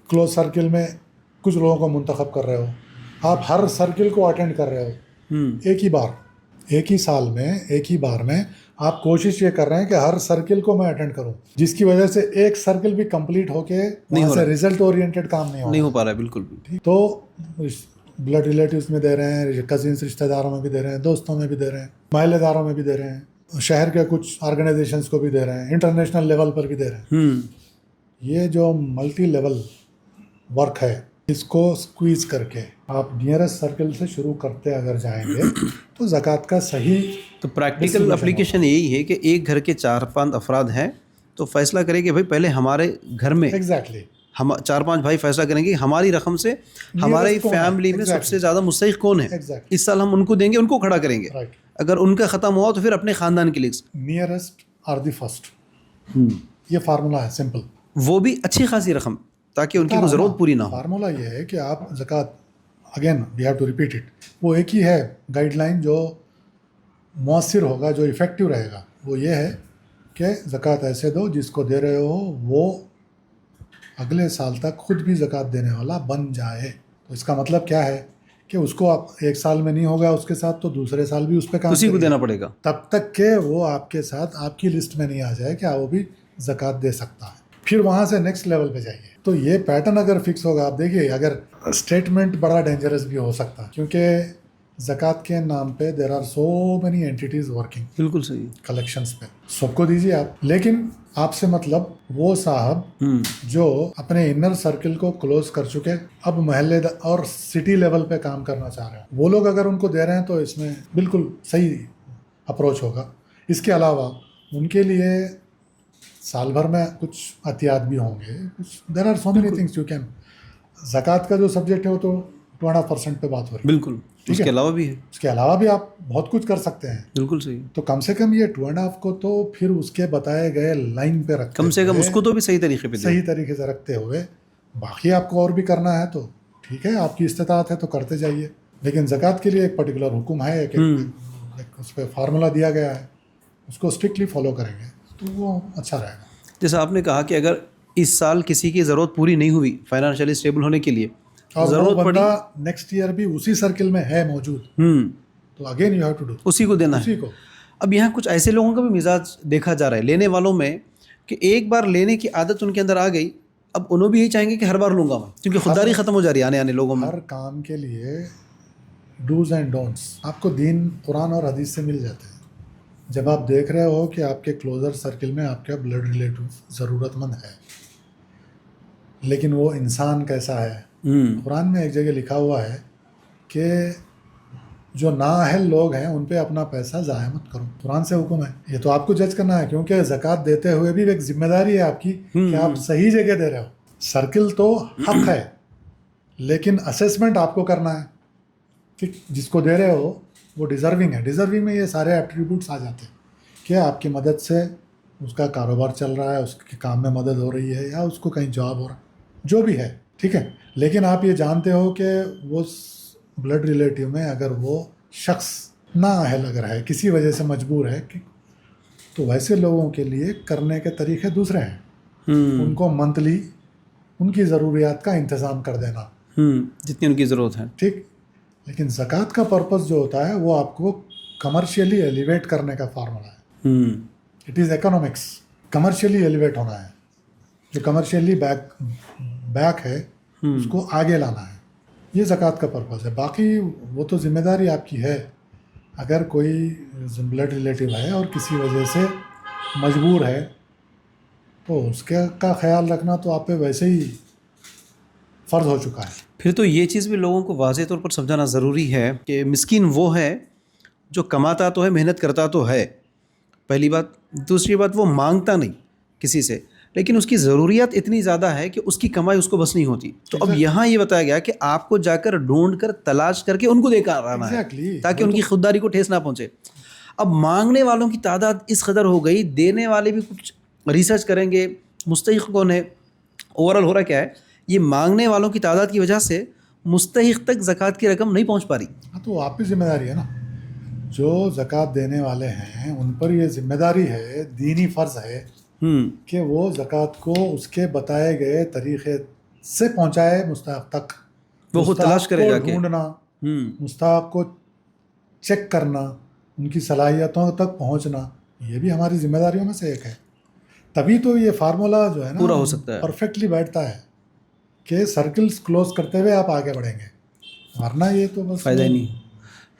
S2: کلوز سرکل میں کچھ لوگوں کو منتخب کر رہے ہو, آپ ہر سرکل کو اٹینڈ کر رہے ہو ایک ہی بار, ایک ہی سال میں, ایک ہی بار میں. آپ کوشش یہ کر رہے ہیں کہ ہر سرکل کو میں اٹینڈ کروں, جس کی وجہ سے ایک سرکل بھی کمپلیٹ ہو کے وہاں سے ریزلٹ اورینٹیڈ کام نہیں
S1: ہو پا رہا ہے. بالکل.
S2: تو بلڈ ریلیٹیوز میں دے رہے ہیں, کزنس رشتہ داروں میں بھی دے رہے ہیں, دوستوں میں بھی دے رہے ہیں, محلے داروں میں بھی دے رہے ہیں, شہر کے کچھ آرگنائزیشنز کو بھی دے رہے ہیں, انٹرنیشنل لیول پر بھی دے رہے ہیں. یہ جو ملٹی لیول ورک ہے, اس کو سکویز کر کے آپ نیئرسٹ سرکل سے شروع کرتے اگر جائیں گے تو زکوٰۃ کا صحیح.
S1: تو پریکٹیکل اپلیکیشن یہی ہے کہ ایک گھر کے 4-5 افراد ہیں تو فیصلہ کریں کہ بھائی پہلے ہمارے گھر میں
S2: ایگزیکٹلی
S1: ہم 4-5 بھائی فیصلہ کریں گے ہماری رقم سے ہماری فیملی میں سب سے زیادہ مستحق کون ہے, اس سال ہم ان کو دیں گے, ان کو کھڑا کریں گے. اگر ان کا ختم ہوا تو پھر اپنے خاندان کے لیے
S2: نیئرسٹ آر دی فرسٹ. یہ فارمولا ہے سمپل.
S1: وہ بھی اچھی خاصی رقم, تاکہ ان کی کوئی ضرورت پوری نہ ہو.
S2: فارمولا یہ ہے کہ آپ زکوٰۃ, again we have to repeat it, وہ ایک ہی ہے گائیڈ لائن جو مؤثر ہوگا, جو افیکٹو رہے گا. وہ یہ ہے کہ زکوٰۃ ایسے دو جس کو دے رہے ہو وہ اگلے سال تک خود بھی زکوٰۃ دینے والا بن جائے. تو اس کا مطلب کیا ہے کہ اس کو آپ ایک سال میں نہیں ہوگا اس کے ساتھ, تو دوسرے سال بھی اس پہ کام
S1: اسی کو دینا پڑے گا,
S2: تب تک کہ وہ آپ کے ساتھ آپ کی لسٹ میں نہیں آ جائے کہ وہ بھی زکوٰۃ دے سکتا ہے. پھر وہاں سے نیکسٹ لیول پہ جائیے. تو یہ پیٹرن اگر فکس ہوگا, آپ دیکھیے اگر اسٹیٹمنٹ بڑا ڈینجرس بھی ہو سکتا ہے, کیونکہ زکوٰۃ کے نام پہ there are so many entities working.
S1: بالکل صحیح.
S2: کلیکشنس پہ سب کو دیجیے آپ, لیکن آپ سے مطلب وہ صاحب جو اپنے انر سرکل کو کلوز کر چکے, اب محلے اور سٹی لیول پہ کام کرنا چاہ رہے ہیں, وہ لوگ اگر ان کو دے رہے ہیں تو اس میں بالکل صحیح اپروچ ہوگا. اس کے علاوہ ان کے لیے سال بھر میں کچھ احتیاط بھی ہوں گے, کچھ there are so many things you can. زکوٰۃ کا جو سبجیکٹ ہے وہ تو 2.5% پہ بات ہو رہی ہے.
S1: بالکل. اس کے علاوہ بھی ہے,
S2: اس کے علاوہ بھی آپ بہت کچھ کر سکتے ہیں.
S1: بالکل صحیح.
S2: تو کم سے کم یہ 2.5 کو تو پھر اس کے بتائے گئے لائن پہ رکھتے,
S1: کم سے کم اس کو تو بھی صحیح طریقے
S2: سے رکھتے ہوئے. باقی آپ کو اور بھی کرنا ہے تو ٹھیک ہے, آپ کی استطاعت ہے تو کرتے جائیے. لیکن زکوٰۃ کے لیے ایک پرٹیکولر حکم ہے, ایک اس پہ فارمولا دیا گیا ہے, اس کو اسٹرکٹلی فالو کریں گے تو وہ اچھا رہے گا. جیسا
S1: آپ نے کہا کہ اگر اس سال کسی کی ضرورت پوری نہیں ہوئی فائنینشلی اسٹیبل ہونے کے لیے,
S2: اور ضرورت پڑی نیکسٹ ایئر بھی اسی سرکل میں ہے موجود, تو again you have to do,
S1: اسی کو دینا ہے. اب یہاں کچھ ایسے لوگوں کا بھی مزاج دیکھا جا رہا ہے لینے والوں میں, کہ ایک بار لینے کی عادت ان کے اندر آ گئی, اب انہوں بھی یہی چاہیں گے کہ ہر بار لوں گا میں, کیونکہ خودداری ختم ہو جا رہی ہے آنے لوگوں میں.
S2: ہر کام کے لیے ڈوز اینڈ ڈونٹس آپ کو دین, قرآن اور حدیث سے مل جاتے ہیں. جب آپ دیکھ رہے ہو کہ آپ کے کلوزر سرکل میں آپ کا بلڈ ریلیٹیو ضرورت مند ہے, لیکن وہ انسان کیسا ہے, قرآن میں ایک جگہ لکھا ہوا ہے کہ جو نااہل لوگ ہیں ان پہ اپنا پیسہ ضائع مت کرو. قرآن سے حکم ہے, یہ تو آپ کو جج کرنا ہے, کیونکہ زکوٰۃ دیتے ہوئے بھی ایک ذمہ داری ہے آپ کی کہ آپ صحیح جگہ دے رہے ہو. سرکل تو حق ہے, لیکن اسیسمنٹ آپ کو کرنا ہے کہ جس کو دے رہے ہو وہ ڈیزرونگ ہے. ڈیزرونگ میں یہ سارے ایٹریبیوٹس آ جاتے ہیں کہ آپ کی مدد سے اس کا کاروبار چل رہا ہے, اس کے کام میں مدد ہو رہی ہے, یا اس کو کہیں جاب ہو رہا ہے, جو بھی ہے, ٹھیک ہے. لیکن آپ یہ جانتے ہو کہ وہ بلڈ ریلیٹیو میں اگر وہ شخص نااہل اگر ہے, کسی وجہ سے مجبور ہے, تو ویسے لوگوں کے لیے کرنے کے طریقے دوسرے ہیں. ان کو منتھلی ان کی ضروریات کا انتظام کر دینا,
S1: جتنی ان کی ضرورت ہے,
S2: ٹھیک. لیکن زکوٰۃ کا پرپز جو ہوتا ہے وہ آپ کو کمرشیلی ایلیویٹ کرنے کا فارمولا ہے. It is economics. Commercially elevate ہونا ہے, جو کمرشیلی بیک ہے اس کو آگے لانا ہے. یہ زکوٰۃ کا پرپز ہے. باقی وہ تو ذمہ داری آپ کی ہے. اگر کوئی بلڈ ریلیٹیو ہے اور کسی وجہ سے مجبور ہے تو اس کا خیال رکھنا تو آپ پہ ویسے ہی فرض ہو چکا ہے.
S1: پھر تو یہ چیز بھی لوگوں کو واضح طور پر سمجھانا ضروری ہے کہ مسکین وہ ہے جو کماتا تو ہے, محنت کرتا تو ہے, پہلی بات. دوسری بات, وہ مانگتا نہیں کسی سے, لیکن اس کی ضروریات اتنی زیادہ ہے کہ اس کی کمائی اس کو بس نہیں ہوتی. تو اب یہاں یہ بتایا گیا کہ آپ کو جا کر ڈھونڈ کر تلاش کر کے ان کو دے کر آنا ہے تاکہ ان کی خودداری کو ٹھیس نہ پہنچے. اب مانگنے والوں کی تعداد اس قدر ہو گئی, دینے والے بھی کچھ ریسرچ کریں گے مستحق کون ہے. اوور آل ہو رہا کیا ہے, یہ مانگنے والوں کی تعداد کی وجہ سے مستحق تک زکوٰۃ کی رقم نہیں پہنچ پا رہی.
S2: ہاں, تو آپ کی ذمہ داری ہے نا. جو زکوٰۃ دینے والے ہیں ان پر یہ ذمہ داری ہے, دینی فرض ہے کہ وہ زکوٰۃ کو اس کے بتائے گئے طریقے سے پہنچائے مستحق تک.
S1: وہ خود تلاش کرے جا کے
S2: ڈھونڈنا, مستحق کو چیک کرنا, ان کی صلاحیتوں تک پہنچنا, یہ بھی ہماری ذمہ داریوں میں سے ایک ہے. تبھی تو یہ فارمولا جو ہے نا
S1: پورا ہو سکتا ہے,
S2: پرفیکٹلی بیٹھتا ہے کہ سرکلز کلوز کرتے ہوئے آپ آگے بڑھیں گے. ورنہ یہ تو بس
S1: فائدہ ہی نہیں.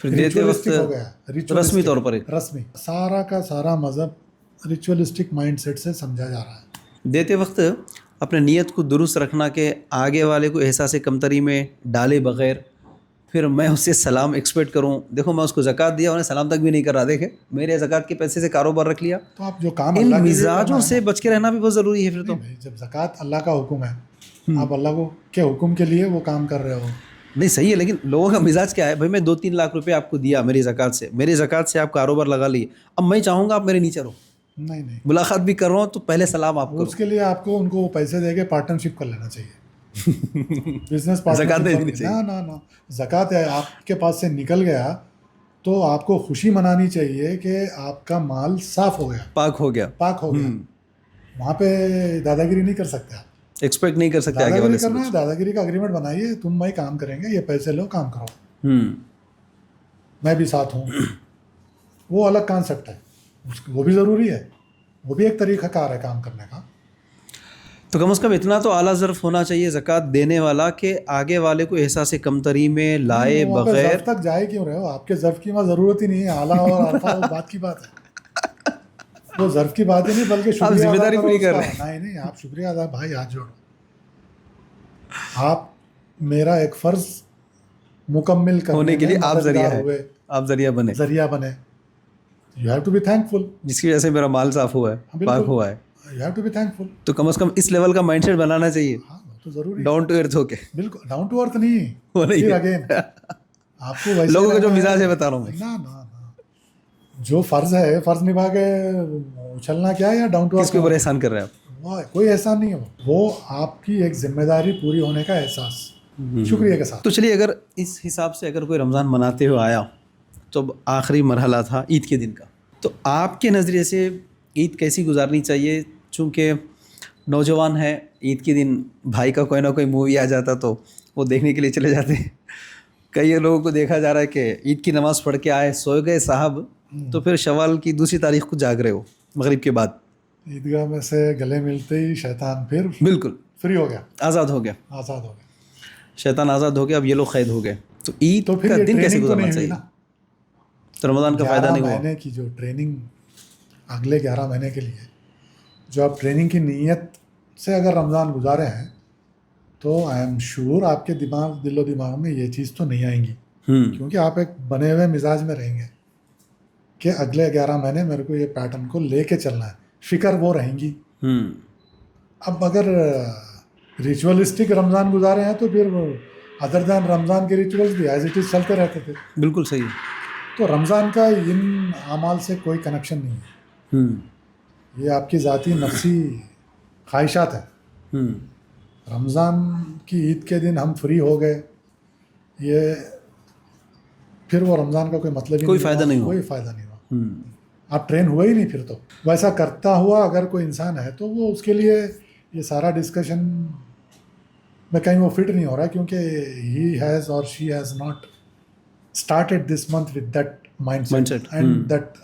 S1: پھر دیتے وقت
S2: ہو گیا,
S1: رسمی طور پر
S2: رسمی سارا کا سارا مذہب ریچولیسٹک مائنڈ سیٹ سے سمجھا جا رہا ہے.
S1: دیتے وقت اپنے نیت کو درست رکھنا کہ آگے والے کو احساس کمتری میں ڈالے بغیر پھر میں اس سے سلام ایکسپیکٹ کروں. دیکھو میں اس کو زکوٰۃ دیا, انہیں سلام تک بھی نہیں کر رہا, دیکھے میرے زکوٰۃ کے پیسے سے کاروبار رکھ لیا.
S2: تو آپ جو کام
S1: ان مزاجوں سے بچ کے رہنا بھی بہت ضروری ہے. پھر تو
S2: جب زکوٰۃ اللہ کا حکم ہے, آپ اللہ کو کے حکم کے لیے وہ کام کر رہے ہو.
S1: نہیں صحیح ہے, لیکن لوگوں کا مزاج کیا ہے, بھائی میں 2-3 لاکھ روپے آپ کو دیا میری زکوٰۃ سے آپ کاروبار لگا لیے, اب میں چاہوں گا آپ میرے نیچے رہو.
S2: نہیں,
S1: ملاقات بھی کر رہا ہوں تو پہلے سلام آپ کو.
S2: اس کے لیے آپ کو ان کو وہ پیسے دے کے پارٹنرشپ کر لینا چاہیے. Business partnership. نہ زکوٰۃ آپ کے پاس سے نکل گیا تو آپ کو خوشی منانی چاہیے کہ آپ کا مال صاف ہو گیا,
S1: پاک ہو گیا.
S2: وہاں پہ دادا گیری نہیں کر سکتے آپ,
S1: ایکسپیکٹ نہیں کر سکتے.
S2: دادا گیری کرنا ہے, دادا گیری کا اگریمنٹ بنائیے, تم میں کام کریں گے, یہ پیسے لو, کام کرو, میں بھی ساتھ ہوں. وہ الگ کانسیپٹ ہے, وہ بھی ضروری ہے, وہ بھی ایک طریقہ کار ہے کام کرنے کا.
S1: تو کم از کم اتنا تو اعلیٰ ظرف ہونا چاہیے زکوٰۃ دینے والا کہ آگے والے کو احساس کمتری میں لائے بغیر.
S2: ظرف تک جائے کیوں رہے ہو, آپ کے ظرف کی وہاں ضرورت ہی نہیں ہے. اعلیٰ اور الفا بات کی بات ہے, وہ ظرف کی بات ہی نہیں بلکہ شکریہ
S1: ذمہ داری پوری کر رہے
S2: ہیں. نہیں, آپ شکریہ ادا, بھائی ہاتھ جوڑو, آپ میرا ایک فرض مکمل کرنے کے لیے آپ
S1: ذریعہ
S2: بنے. You have to be thankful,
S1: جس کی وجہ سے میرا مال صاف ہوا ہے, پاک ہوا ہے.
S2: You have to be thankful.
S1: تو کم از کم اس لیول کا مائنڈ سیٹ بنانا چاہیے.
S2: ہاں تو ضروری,
S1: ڈاؤن ٹو ارتھ ہو کے.
S2: بالکل ڈاؤن ٹو ارتھ نہیں,
S1: وہ نہیں
S2: اگین آپ کو ویسے
S1: لوگوں کا جو مزاج ہے بتا رہا ہوں میں.
S2: نہ جو فرض ہے, فرض نبھا کے اچھلنا کیا ہے, یا ڈاؤن ٹو ارتھ
S1: کس کے اوپر احسان کر رہے ہیں آپ.
S2: کوئی احسان نہیں ہے, وہ آپ کی ایک ذمہ داری پوری ہونے کا احساس شکریہ کے ساتھ.
S1: تو چلیے, اگر اس حساب سے اگر کوئی رمضان مناتے ہوئے آیا تو آخری مرحلہ تھا عید کے دن کا, تو آپ کے نظریے سے عید کیسی گزارنی چاہیے؟ چونکہ نوجوان ہیں, عید کے دن بھائی کا کوئی نہ کوئی مووی آ جاتا تو وہ دیکھنے کے لیے چلے جاتے ہیں. کئی لوگوں کو دیکھا جا رہا ہے کہ عید کی نماز پڑھ کے آئے, سو گئے صاحب, تو پھر شوال کی 2 تاریخ کو جاگ رہے ہو مغرب کے بعد.
S2: عیدگاہ میں سے گلے ملتے ہی شیطان پھر
S1: بالکل
S2: فری ہو گیا,
S1: آزاد ہو گیا, شیطان آزاد ہو گیا, اب یہ لوگ قید ہو گئے. تو عید کا دن کیسے گزارنا چاہیے؟ تو رمضان کا فائدہ نہیں ہوا.
S2: مہینے کی جو ٹریننگ اگلے 11 مہینے کے لیے جو آپ ٹریننگ کی نیت سے اگر رمضان گزارے ہیں تو آئی ایم شیور آپ کے دل و دماغ میں یہ چیز تو نہیں آئیں گی, کیونکہ آپ ایک بنے ہوئے مزاج میں رہیں گے کہ اگلے 11 مہینے میرے کو یہ پیٹرن کو لے کے چلنا ہے. فکر وہ رہیں گی. اب اگر ریچولسٹک رمضان گزارے ہیں تو پھر ادر دین رمضان کے ریچولس بھی ایز اٹ از چلتے رہتے تھے.
S1: بالکل صحیح.
S2: تو رمضان کا ان اعمال سے کوئی کنیکشن نہیں ہے. یہ آپ کی ذاتی نفسی خواہشات ہیں. رمضان کی عید کے دن ہم فری ہو گئے, یہ پھر وہ رمضان کا کوئی مطلب ہی
S1: کوئی فائدہ نہیں ہوا.
S2: کوئی فائدہ نہیں ہوا. آپ ٹرین ہوئے ہی نہیں. پھر تو ویسا کرتا ہوا اگر کوئی انسان ہے تو وہ اس کے لیے یہ سارا ڈسکشن میں کہیں وہ فٹ نہیں ہو رہا, کیونکہ ہی ہیز اور she has not started this month with that mindset and that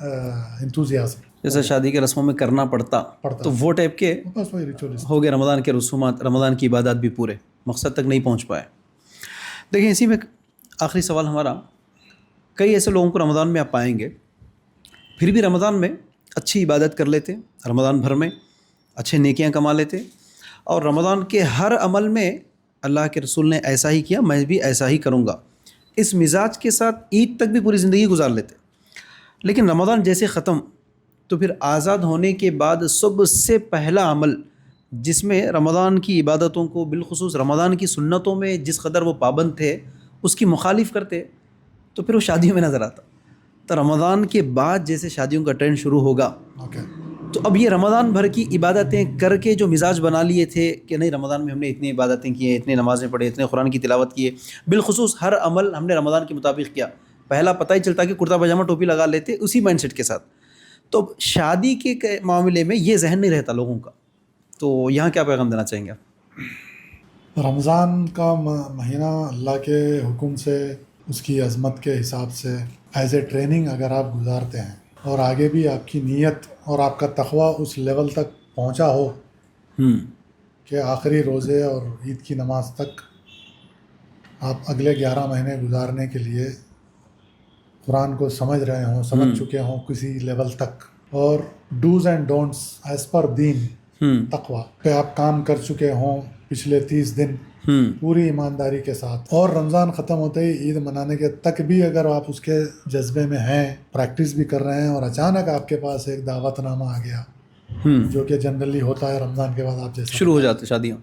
S2: enthusiasm.
S1: جیسے شادی کے رسموں میں کرنا پڑتا تو وہ ٹائپ کے
S2: بس وہی ریچولس
S1: ہو گئے. رمضان کے رسومات, رمضان کی عبادات بھی پورے مقصد تک نہیں پہنچ پائے. دیکھیں اسی میں آخری سوال ہمارا, کئی ایسے لوگوں کو رمضان میں آپ پائیں گے پھر بھی رمضان میں اچھی عبادت کر لیتے, رمضان بھر میں اچھے نیکیاں کما لیتے, اور رمضان کے ہر عمل میں اللہ کے رسول نے ایسا ہی کیا میں بھی ایسا ہی کروں گا, اس مزاج کے ساتھ عید تک بھی پوری زندگی گزار لیتے. لیکن رمضان جیسے ختم تو پھر آزاد ہونے کے بعد سب سے پہلا عمل جس میں رمضان کی عبادتوں کو بالخصوص رمضان کی سنتوں میں جس قدر وہ پابند تھے اس کی مخالف کرتے, تو پھر وہ شادیوں میں نظر آتا. تو رمضان کے بعد جیسے شادیوں کا ٹرینڈ شروع ہوگا تو اب یہ رمضان بھر کی عبادتیں کر کے جو مزاج بنا لیے تھے کہ نہیں رمضان میں ہم نے اتنی عبادتیں کی ہیں, اتنے نمازیں پڑھے, اتنے قرآن کی تلاوت کی ہے, بالخصوص ہر عمل ہم نے رمضان کے مطابق کیا, پہلا پتہ ہی چلتا کہ کرتا پاجامہ ٹوپی لگا لیتے اسی مائنڈ سیٹ کے ساتھ. تو شادی کے معاملے میں یہ ذہن نہیں رہتا لوگوں کا, تو یہاں کیا پیغام دینا چاہیں گے آپ؟
S2: رمضان کا مہینہ اللہ کے حکم سے, اس کی عظمت کے حساب سے ایز اے ٹریننگ اگر آپ گزارتے ہیں اور آگے بھی آپ کی نیت اور آپ کا تقویٰ اس لیول تک پہنچا ہو کہ آخری روزے اور عید کی نماز تک آپ اگلے 11 مہینے گزارنے کے لیے قرآن کو سمجھ رہے ہوں, سمجھ چکے ہوں کسی لیول تک, اور dos and don'ts as per دین تقویٰ پہ آپ کام کر چکے ہوں پچھلے 30 دن پوری ایمانداری کے ساتھ, اور رمضان ختم ہوتے ہی عید منانے کے تک بھی اگر آپ اس کے جذبے میں ہیں, پریکٹس بھی کر رہے ہیں, اور اچانک آپ کے پاس ایک دعوت نامہ آ گیا جو کہ جنرلی ہوتا ہے رمضان کے بعد آپ جیسے
S1: شروع ہو جاتے شادیاں,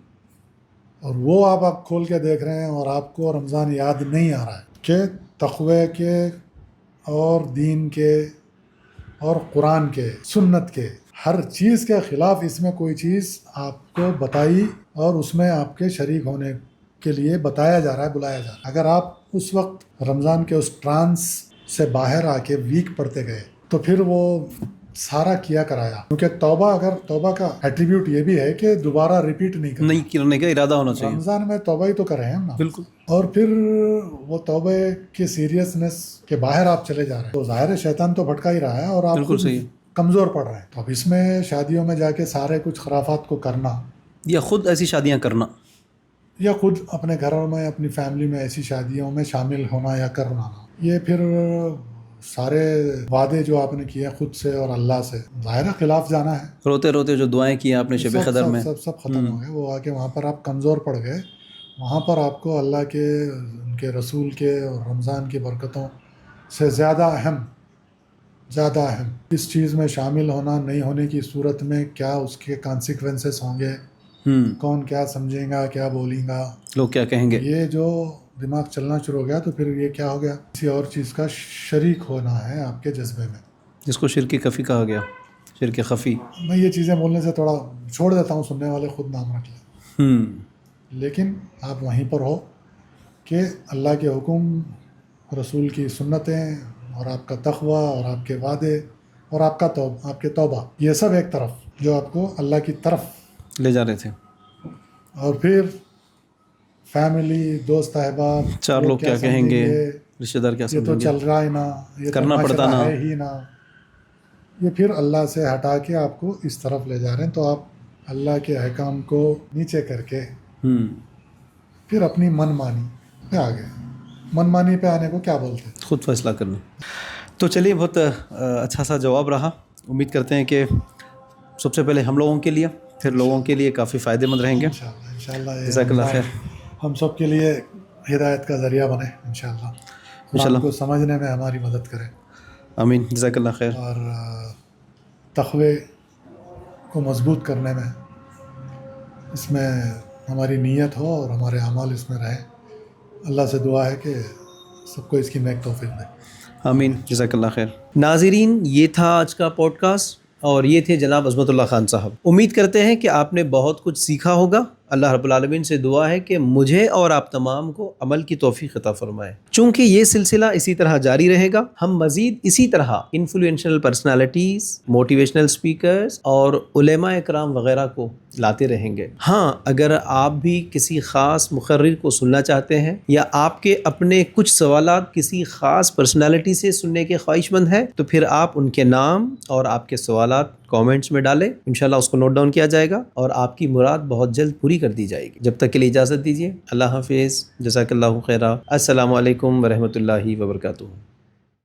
S2: اور وہ آپ کھول کے دیکھ رہے ہیں اور آپ کو رمضان یاد نہیں آ رہا ہے کہ تقوی کے اور دین کے اور قرآن کے سنت کے ہر چیز کے خلاف اس میں کوئی چیز آپ کو بتائی اور اس میں آپ کے شریک ہونے کے لیے بتایا جا رہا ہے, بلایا جا رہا ہے. اگر آپ اس وقت رمضان کے اس ٹرانس سے باہر آ کے ویک پڑتے گئے تو پھر وہ سارا کیا کرایا, کیونکہ توبہ کا ایٹریبیوٹ یہ بھی ہے کہ دوبارہ ریپیٹ نہیں کرنا,
S1: نہیں کرنے کا ارادہ ہونا چاہیے.
S2: رمضان میں توبہ ہی تو کریں ہم نا,
S1: بالکل.
S2: اور پھر وہ توبہ کے سیریسنس کے باہر آپ چلے جا رہے ہیں تو ظاہر ہے شیطان تو بھٹکا ہی رہا ہے اور آپ
S1: بالکل صحیح
S2: کمزور پڑ رہے ہیں. تو اب اس میں شادیوں میں جا کے سارے کچھ خرافات کو کرنا
S1: یا خود ایسی شادیاں کرنا
S2: یا خود اپنے گھروں میں اپنی فیملی میں ایسی شادیوں میں شامل ہونا یا کرنا, یہ پھر سارے وعدے جو آپ نے کیے خود سے اور اللہ سے ظاہر خلاف جانا ہے.
S1: روتے روتے جو دعائیں کی آپ نے شب قدر میں
S2: سب ختم ہو گئے. وہ آ کے وہاں پر آپ کمزور پڑ گئے, وہاں پر آپ کو اللہ کے, ان کے رسول کے اور رمضان کی برکتوں سے زیادہ اہم اس چیز میں شامل ہونا نہیں ہونے کی صورت میں کیا اس کے کانسیکوینسز ہوں گے, کون کیا سمجھے گا, کیا بولیں گا,
S1: لوگ کیا کہیں گے,
S2: یہ جو دماغ چلنا شروع ہو گیا تو پھر یہ کیا ہو گیا, کسی اور چیز کا شریک ہونا ہے آپ کے جذبے میں,
S1: جس کو شرک خفی کہا گیا, شرک خفی.
S2: میں یہ چیزیں بولنے سے تھوڑا چھوڑ دیتا ہوں, سننے والے خود نام رکھ لیں. لیکن آپ وہیں پر ہو کہ اللہ کے حکم, رسول کی سنتیں اور آپ کا تقویٰ اور آپ کے وعدے اور آپ کے توبہ, یہ سب ایک طرف جو آپ کو اللہ کی طرف
S1: لے جا رہے تھے,
S2: اور پھر فیملی, دوست احباب,
S1: چار لوگ کیا کہیں گے, رشتہ دار کیا
S2: یہ تو
S1: سمجھیں گے,
S2: چل رہا ہے نا, یہ
S1: کرنا پڑتا نا,
S2: ہے ہی نا, یہ پھر اللہ سے ہٹا کے آپ کو اس طرف لے جا رہے ہیں. تو آپ اللہ کے احکام کو نیچے کر کے پھر اپنی من مانی پہ آ گئے. من مانی پہ آنے کو کیا بولتے ہیں,
S1: خود فیصلہ کرنا. تو چلیے, بہت اچھا سا جواب رہا. امید کرتے ہیں کہ سب سے پہلے ہم لوگوں کے لیے پھر لوگوں کے لیے کافی فائدہ مند رہیں گے.
S2: انشاءاللہ
S1: جزاک اللہ خیر.
S2: ہم سب کے لیے ہدایت کا ذریعہ بنے انشاءاللہ, قرآن کو سمجھنے میں ہماری مدد کرے.
S1: آمین. جزاک اللہ خیر.
S2: اور تقوی کو مضبوط کرنے میں, اس میں ہماری نیت ہو اور ہمارے اعمال اس میں رہیں, اللہ سے دعا ہے کہ سب کو اس کی نیک توفیق دے.
S1: آمین. جزاک اللہ خیر. ناظرین، یہ تھا آج کا پوڈ کاسٹ اور یہ تھے جناب عظمت اللہ خان صاحب. امید کرتے ہیں کہ آپ نے بہت کچھ سیکھا ہوگا. اللہ رب العالمین سے دعا ہے کہ مجھے اور آپ تمام کو عمل کی توفیق عطا فرمائے. چونکہ یہ سلسلہ اسی طرح جاری رہے گا، ہم مزید اسی طرح انفلوئنشل پرسنالٹیز، موٹیویشنل سپیکرز اور علماء اکرام وغیرہ کو لاتے رہیں گے. ہاں، اگر آپ بھی کسی خاص مقرر کو سننا چاہتے ہیں یا آپ کے اپنے کچھ سوالات کسی خاص پرسنالٹی سے سننے کے خواہش مند ہیں تو پھر آپ ان کے نام اور آپ کے سوالات کامنٹس میں ڈالیں. انشاءاللہ اس کو نوٹ ڈاؤن کیا جائے گا اور آپ کی مراد بہت جلد پوری کر دی جائے گی. جب تک کے لیے اجازت دیجیے. اللہ حافظ. جزاک اللہ خیرہ. السلام علیکم ورحمۃ اللہ وبرکاتہ.